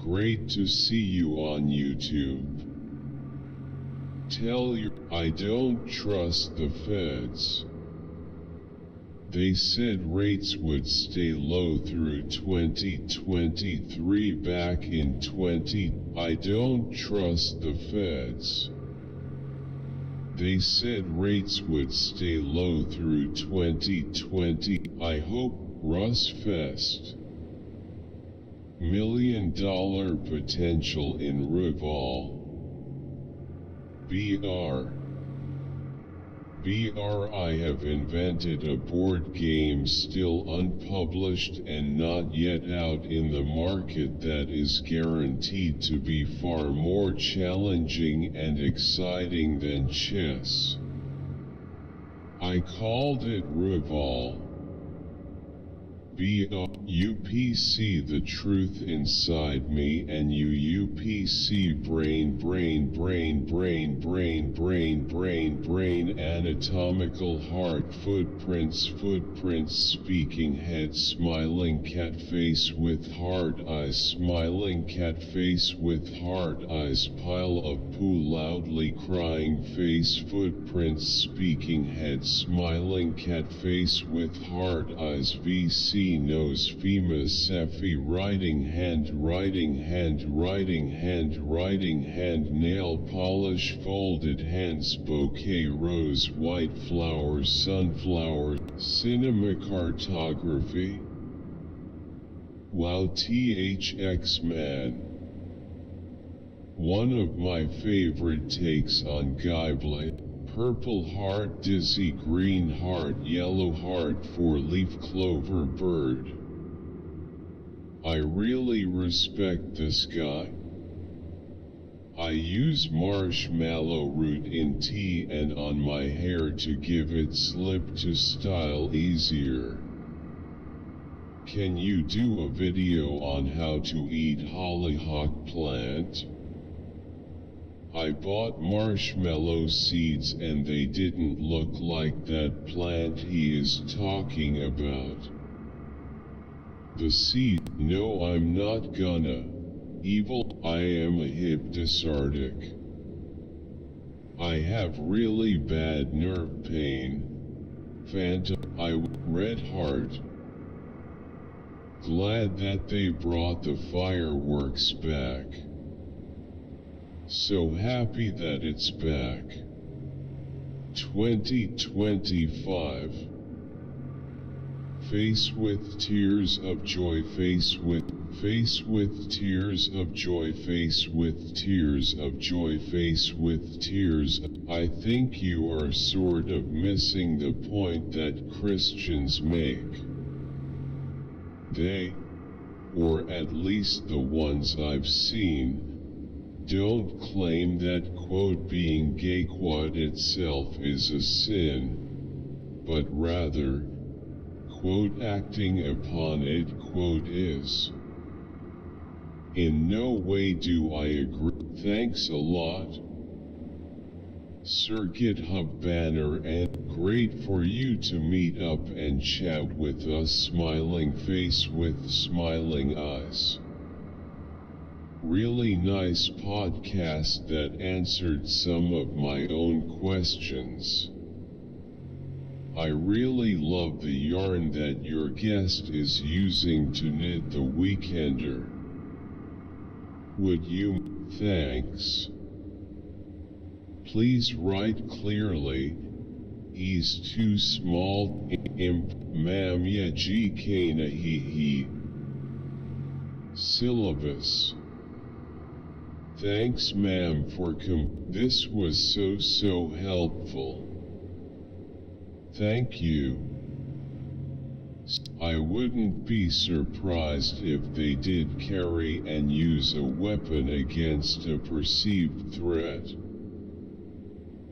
Speaker 1: Great to see you on YouTube. Tell your I don't trust the feds. They said rates would stay low through 2023 back in 20. I don't trust the feds. They said rates would stay low through 2020. I hope Russfest. $1 million potential in Reval. I have invented a board game still unpublished and not yet out in the market that is guaranteed to be far more challenging and exciting than chess. I called it Reval. UPC the truth inside me and UPC brain anatomical heart footprints speaking head smiling cat face with hard eyes smiling cat face with hard eyes pile of poo loudly crying face footprints speaking head smiling cat face with hard eyes VC nose FEMA Sephi writing hand nail polish folded hands bouquet rose white flowers sunflower cinema cartography. Wow, THX man. One of my favorite takes on Gaoler. purple heart, dizzy green heart, yellow heart, four-leaf clover bird. I really respect this guy. I use marshmallow root in tea and on my hair to give it slip to style easier. Can you do a video on how to eat hollyhock plant? I bought marshmallow seeds and they didn't look like that plant he is talking about. The seed, no, I'm not gonna. Evil, I am a hypnosardic. I have really bad nerve pain. Phantom, red heart. Glad that they brought the fireworks back. So happy that it's back. 2025. Face with tears of joy, face with tears of joy, face with tears of joy, face with tears. I think you are sort of missing the point that Christians make. They, or at least the ones I've seen, don't claim that quote being gay quote itself is a sin, but rather, quote acting upon it quote is. In no way do I agree. Thanks a lot. Sir GitHub banner, and great for you to meet up and chat with us, smiling face with smiling eyes. Really nice podcast that answered some of my own questions. I really love the yarn that your guest is using to knit the Weekender. Would you? Thanks. Please write clearly. He's too small. Ma'am ya GK na he. Syllabus. Thanks ma'am for this was so helpful. Thank you. I wouldn't be surprised if they did carry and use a weapon against a perceived threat.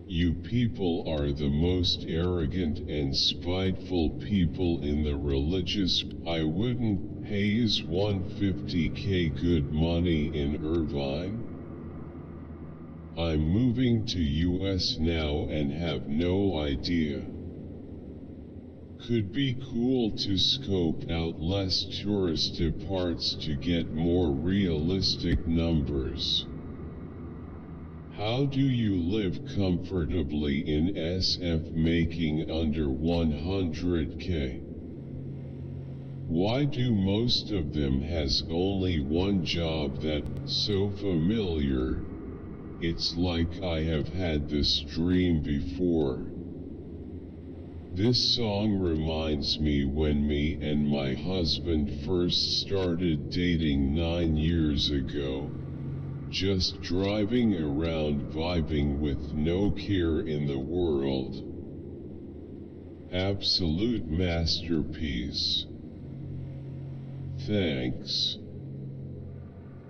Speaker 1: You people are the most arrogant and spiteful people in the religious. I wouldn't. Hey, is 150K good money in Irvine? I'm moving to US now and have no idea. Could be cool to scope out less touristy parts to get more realistic numbers. How do you live comfortably in SF making under 100K? Why do most of them has only one job that's so familiar? It's like I have had this dream before. This song reminds me when me and my husband first started dating 9 years ago. Just driving around vibing with no care in the world. Absolute masterpiece. Thanks.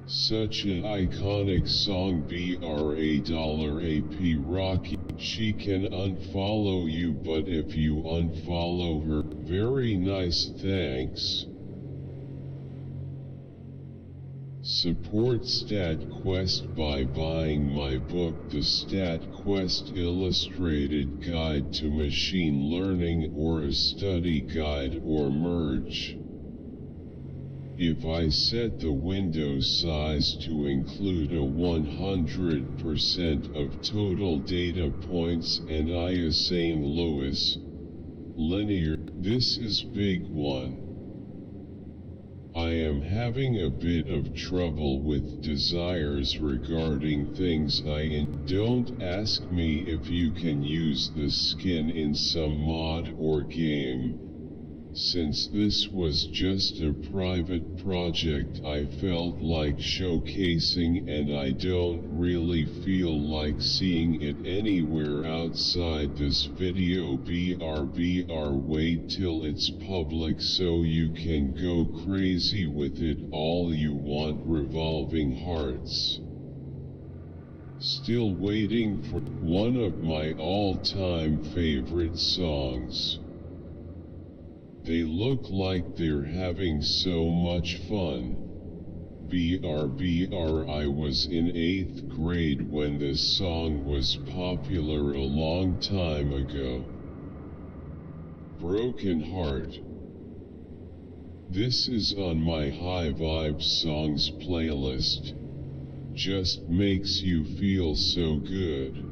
Speaker 1: Such an iconic song. $AP Rocky. She can unfollow you, but if you unfollow her, very nice, thanks. Support StatQuest by buying my book, The StatQuest Illustrated Guide to Machine Learning, or a study guide, or merge. If I set the window size to include a 100% of total data points and I assign Lewis linear, this is big one. I am having a bit of trouble with desires regarding things don't ask me if you can use the skin in some mod or game. Since this was just a private project I felt like showcasing, and I don't really feel like seeing it anywhere outside this video. BRBR, wait till it's public so you can go crazy with it all you want. Revolving Hearts. Still waiting for one of my all-time favorite songs. They look like they're having so much fun. BRBR, I was in 8th grade when this song was popular a long time ago. Broken Heart. This is on my High Vibes Songs playlist. Just makes you feel so good.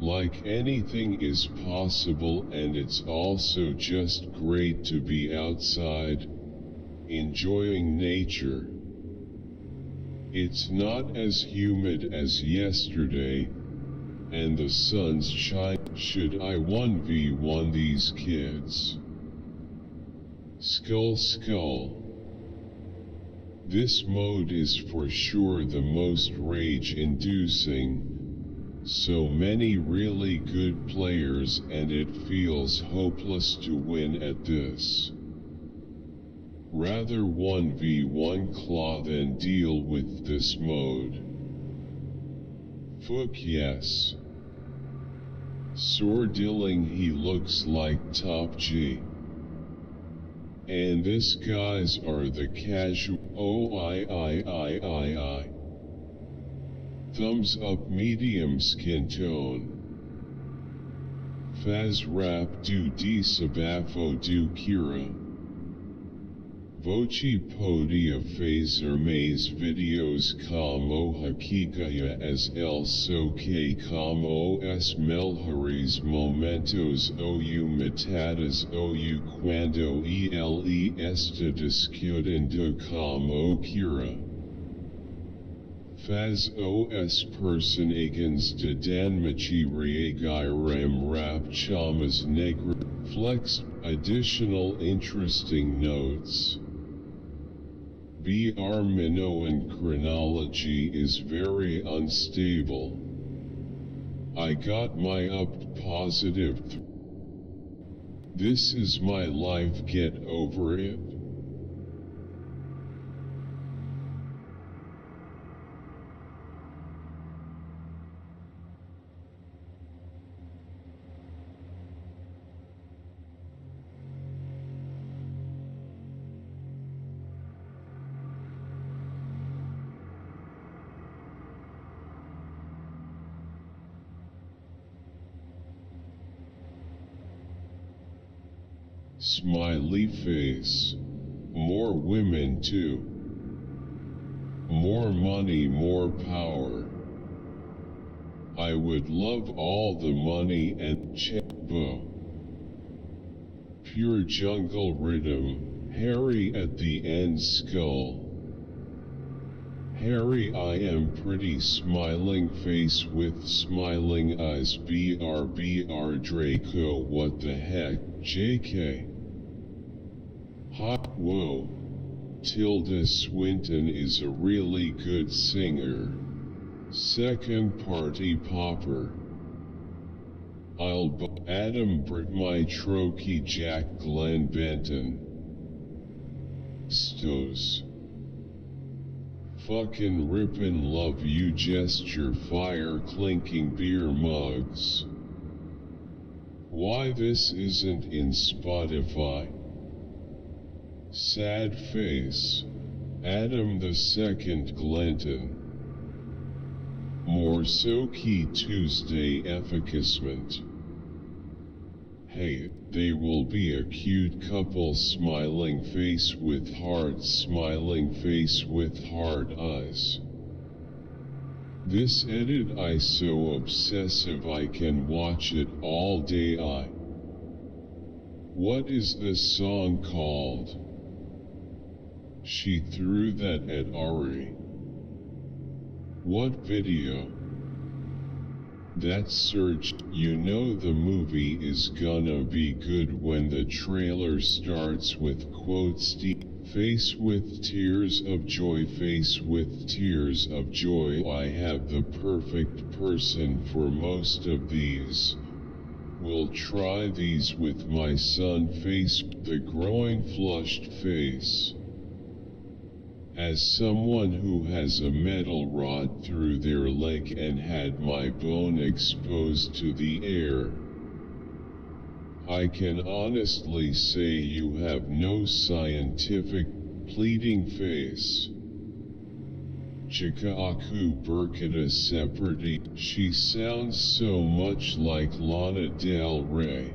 Speaker 1: Like anything is possible, and it's also just great to be outside, enjoying nature. It's not as humid as yesterday, and the sun's shine. Should I 1v1 these kids? Skull Skull. This mode is for sure the most rage-inducing. So many really good players, and it feels hopeless to win at this. Rather 1v1 claw than deal with this mode. Fuck yes. Swordilling, he looks like top G. And this guys are the casual. I. Thumbs up, medium skin tone. Faz rap do di sabafo do kira. Voci podia fazer mais videos como hakikaya as el soque como es melhores momentos ou matadas ou quando ele está discutindo como kira. Faz os personagens de Danmachi reagirem rap chamas negra. Flex. Additional interesting notes. BR Minoan chronology is very unstable. I got my up positive. This is my life, get over it. Smiley face. More women too. More money, more power. I would love all the money and chebo. Pure jungle rhythm. Harry at the end skull. Harry, I am pretty smiling face with smiling eyes. BRBR Draco, what the heck, JK. Hot, whoa. Tilda Swinton is a really good singer. Second party popper. Adam Britt, my Trokey Jack Glenn Benton. Stos. Fucking rippin' love you, gesture fire clinking beer mugs. Why this isn't in Spotify? Sad face. Adam the Second Glenton. More so key Tuesday efficacement. Hey, they will be a cute couple, smiling face with heart, smiling face with hard eyes. This edit I so obsessive I can watch it all day. What is this song called? She threw that at Ari. What video? That search, you know the movie is gonna be good when the trailer starts with quotes face with tears of joy, face with tears of joy. I have the perfect person for most of these. We'll try these with my son, face, the growing flushed face. As someone who has a metal rod through their leg and had my bone exposed to the air, I can honestly say you have no scientific, pleading face. Chikaaku Burkita Separati, she sounds so much like Lana Del Rey.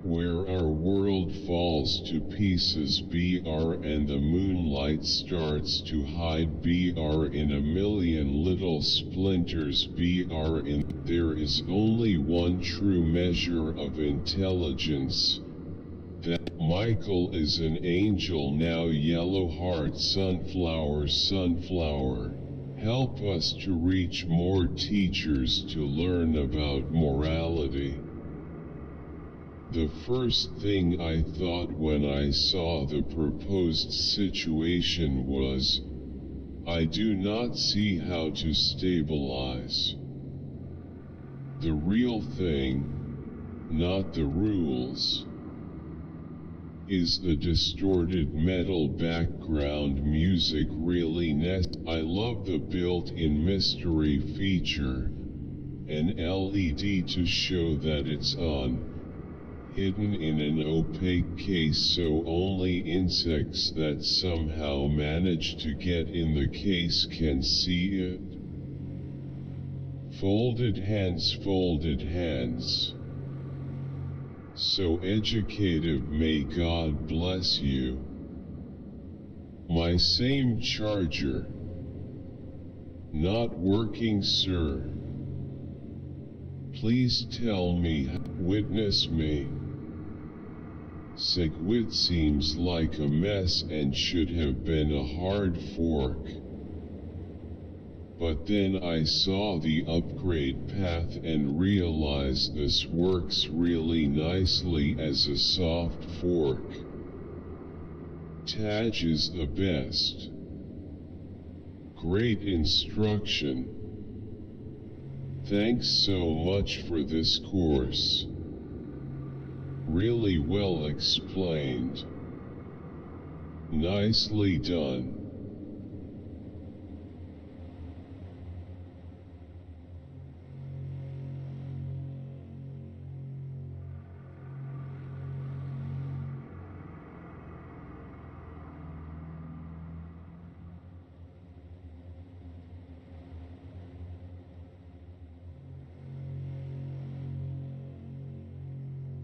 Speaker 1: Where our world falls to pieces BR and the moonlight starts to hide BR in a million little splinters BR there is only one true measure of intelligence. That Michael is an angel now. Yellow heart sunflower sunflower. Help us to reach more teachers to learn about morality. The first thing I thought when I saw the proposed situation was, I do not see how to stabilize. The real thing, not the rules, is the distorted metal background music really I love the built-in mystery feature, an LED to show that it's on, hidden in an opaque case so only insects that somehow manage to get in the case can see it. Folded hands, folded hands. So educative, may God bless you. My same charger. Not working, sir. Please tell me, witness me. Segwit seems like a mess and should have been a hard fork. But then I saw the upgrade path and realized this works really nicely as a soft fork. Taj is the best. Great instruction. Thanks so much for this course. Really well explained. Nicely done.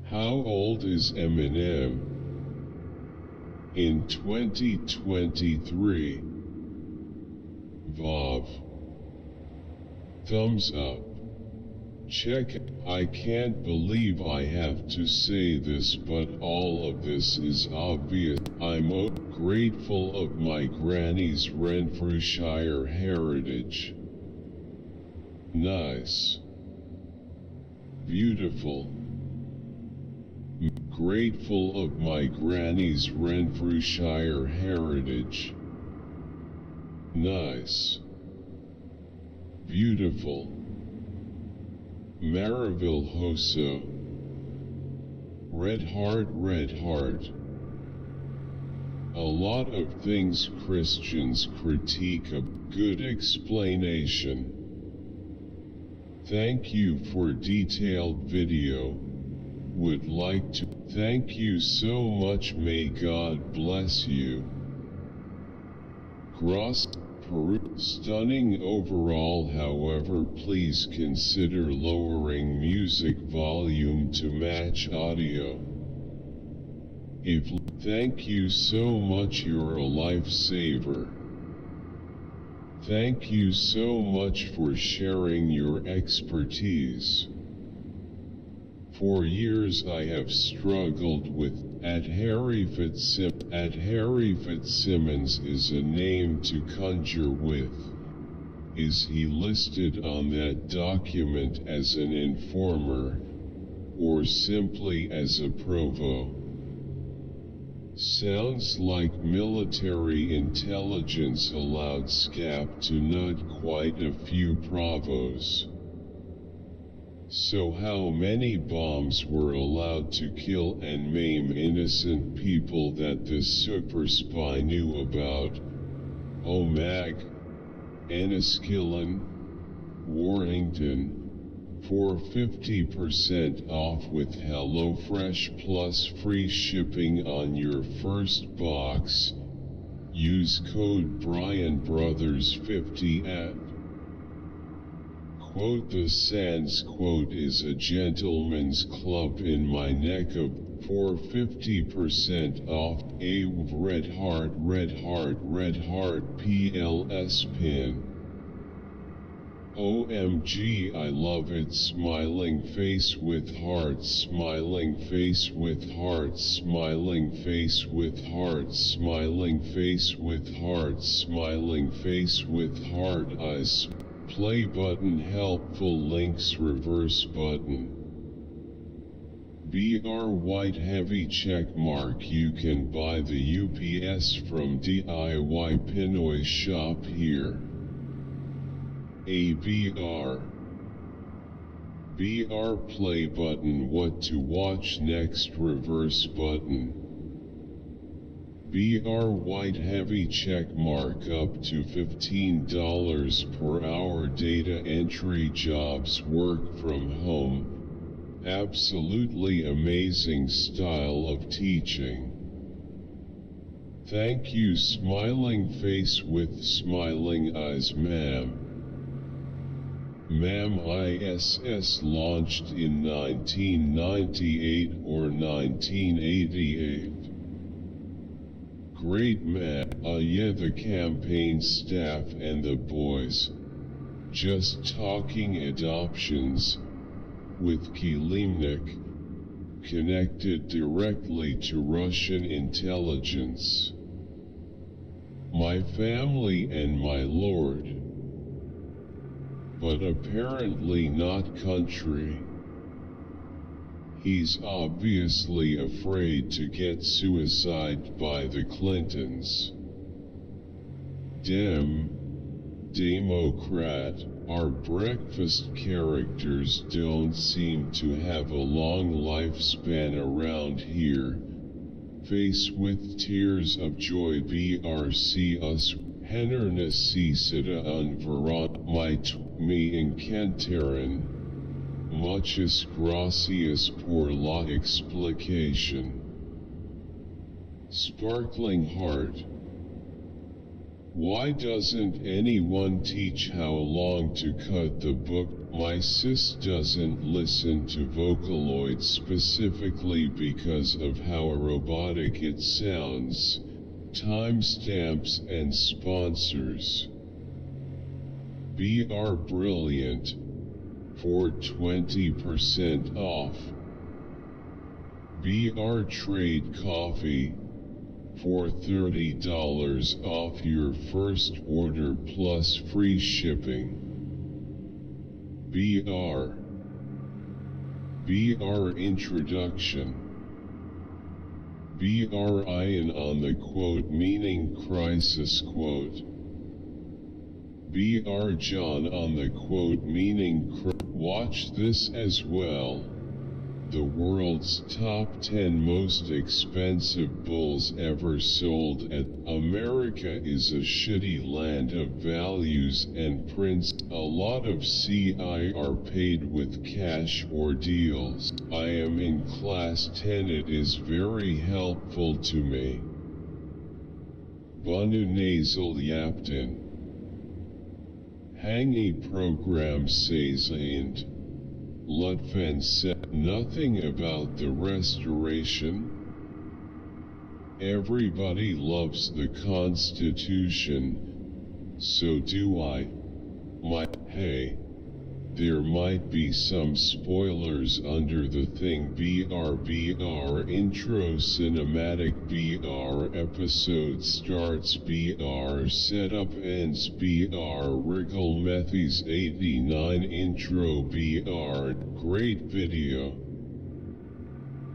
Speaker 1: How old is Eminem? In 2023. Vav. Thumbs up. Check. I can't believe I have to say this, but all of this is obvious. I'm grateful of my granny's Renfrewshire heritage. Nice. Beautiful. Grateful of my granny's Renfrewshire heritage. Nice. Beautiful. Maraville Hoso. Red heart, red heart. A lot of things Christians critique a good explanation. Thank you for detailed video. Would like to thank you so much. May God bless you. Gross, Peru. Stunning overall. However, please consider lowering music volume to match audio. Thank you so much. You're a lifesaver. Thank you so much for sharing your expertise. For years I have struggled with Harry Fitzsimmons is a name to conjure with. Is he listed on that document as an informer, or simply as a provo? Sounds like military intelligence allowed SCAP to nut quite a few provos. So how many bombs were allowed to kill and maim innocent people that this super spy knew about? Omag, Enniskillen, Warrington, for 50% off with HelloFresh Plus free shipping on your first box. Use code BrianBrothers50 at quote the Sands quote is a gentleman's club in my neck of for 50% off a red heart PLS pin. OMG, I love it. Smiling face with hearts, smiling face with hearts, smiling face with hearts, smiling face with hearts, smiling face with heart eyes. Play button, helpful links, reverse button. BR white heavy check mark. You can buy the UPS from DIY Pinoy shop here. ABR. BR play button. What to watch next, reverse button. BR white heavy check mark. Up to $15 per hour data entry jobs, work from home. Absolutely amazing style of teaching. Thank you. Smiling face with smiling eyes, ma'am. Ma'am, ISS launched in 1998 or 1988. Great, ma'am. Yeah, the campaign staff and the boys. Just talking adoptions. With Kilimnik, connected directly to Russian intelligence. My family and my lord. But apparently not country. He's obviously afraid to get suicided by the Clintons. Democrat. Our breakfast characters don't seem to have a long lifespan around here. Face with tears of joy BRC us Henner necessita unverat might me encantaran. Muchas gracias por la explication. Sparkling heart. Why doesn't anyone teach how long to cut the book? My sis doesn't listen to Vocaloid specifically because of how robotic it sounds. Timestamps and sponsors. BR Brilliant. For 20% off. BR Trade Coffee. For $30 off your first order plus free shipping. BR Introduction. BR Ian on the quote meaning crisis quote. BR John on the quote meaning watch this as well. The world's top 10 most expensive bulls ever sold at America is a shitty land of values and prints. A lot of CI are paid with cash or deals. I am in class 10. It is very helpful to me. Bunu nasal yaptın. Hangi program says and Lutfen said nothing about the restoration. Everybody loves the Constitution, so do I. Hey, there might be some spoilers under the thing. BR intro cinematic, BR episode starts, BR setup ends, BR wriggle methies 89 intro, BR great video.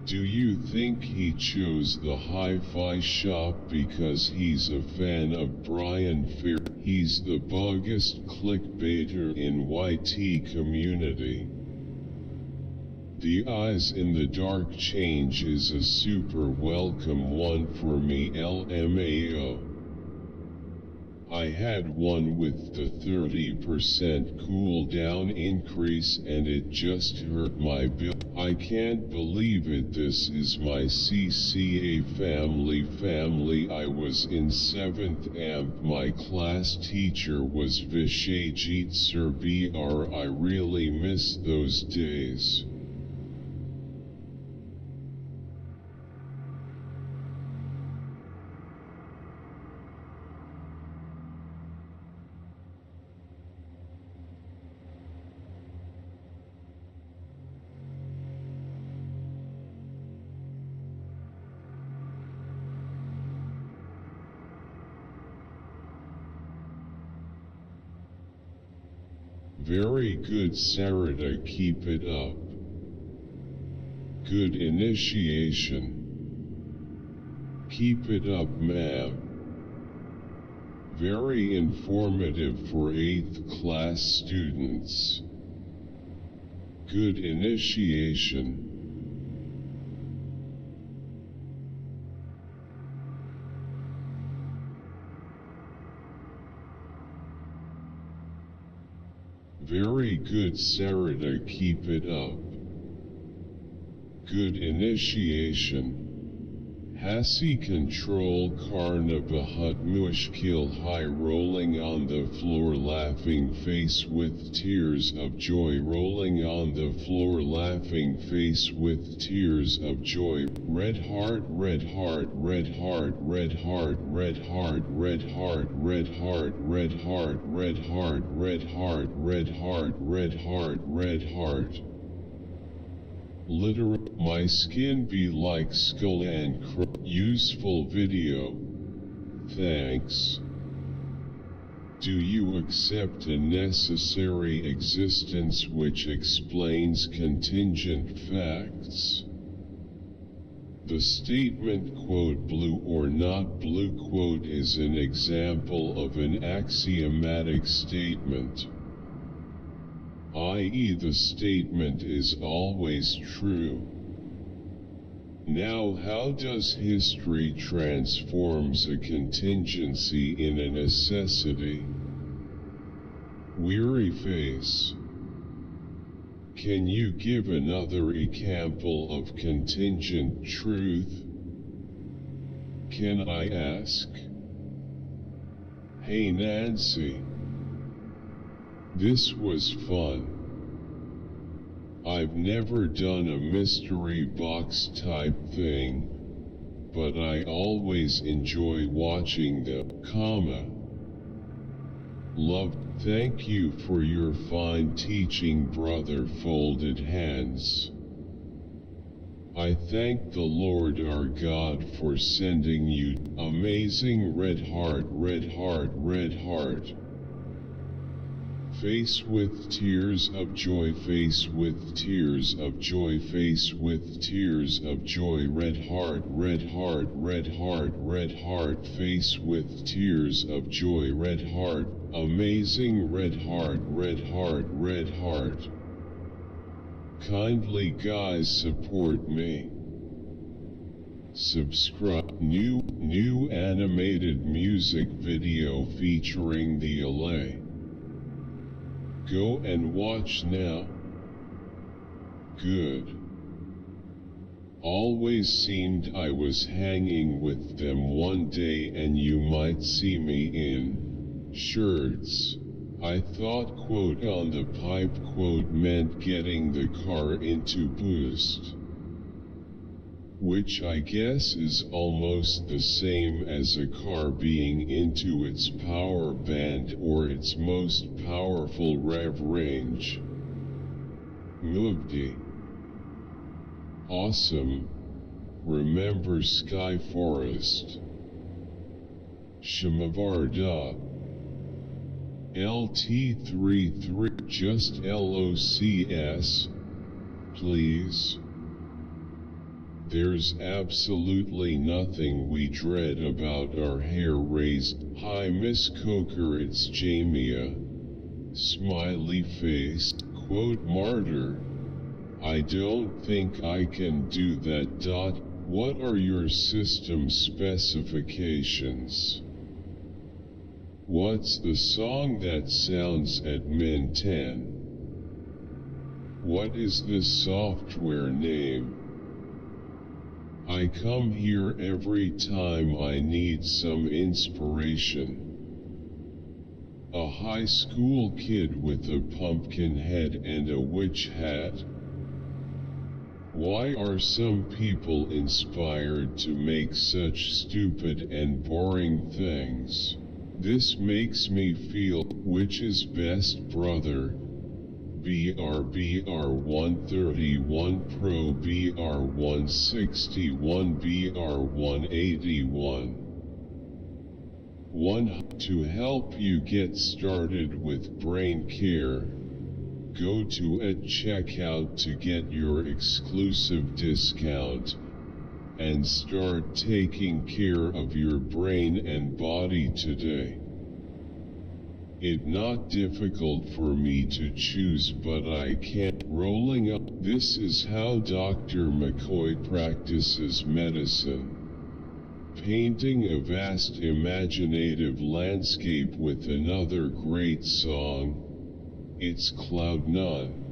Speaker 1: Do you think he chose the hi-fi shop because he's a fan of Brian Fear? He's the biggest clickbaiter in YT community. The eyes in the dark change is a super welcome one for me, LMAO. I had one with the 30% cooldown increase and it just hurt my build. I can't believe it, this is my CCA family. I was in 7th amp, my class teacher was Vishajit Sir BR. I really miss those days. Very good, Sarada, keep it up. Good initiation. Keep it up, ma'am. Very informative for 8th class students. Good initiation. Very good, Sarada, keep it up. Good initiation. Hasi control Karna Bahut Mushkil, high rolling on the floor, laughing face with tears of joy, rolling on the floor, laughing face with tears of joy. Red heart, red heart, red heart, red heart, red heart, red heart, red heart, red heart, red heart, red heart, red heart, red heart, red heart. Literal, my skin be like skull and useful video. Thanks. Do you accept a necessary existence which explains contingent facts? The statement quote blue or not blue quote is an example of an axiomatic statement, i.e. the statement is always true. Now how does history transforms a contingency in a necessity? Weary face. Can you give another example of contingent truth? Can I ask? Hey Nancy. This was fun. I've never done a mystery box type thing, but I always enjoy watching the love. Thank you for your fine teaching, brother. Folded hands. I thank the Lord our God for sending you amazing red heart, red heart, red heart. Face with tears of joy, face with tears of joy, face with tears of joy, red heart, red heart, red heart, red heart, face with tears of joy, red heart, amazing red heart, red heart, red heart. Kindly guys support me. Subscribe. New animated music video featuring the LA. Go and watch now. Good. Always seemed I was hanging with them one day and you might see me in shirts. I thought quote on the pipe quote meant getting the car into boost, which I guess is almost the same as a car being into its power band or its most powerful rev range. Mugdi. Awesome. Remember Sky Forest. Shamavarda. LT33 just LOCS, please. There's absolutely nothing we dread about our hair raised. Hi Miss Coker, it's Jamia. Smiley face, quote martyr. I don't think I can do that. What are your system specifications? What's the song that sounds admin 10? What is this software name? I come here every time I need some inspiration. A high school kid with a pumpkin head and a witch hat? Why are some people inspired to make such stupid and boring things? This makes me feel, which is best brother? BR 131 Pro BR 161 BR 181. To help you get started with brain care, go to at checkout to get your exclusive discount, and start taking care of your brain and body today. It's not difficult for me to choose, but I can't. Rolling up. This is how Dr. McCoy practices medicine. Painting a vast imaginative landscape with another great song. It's Cloud9.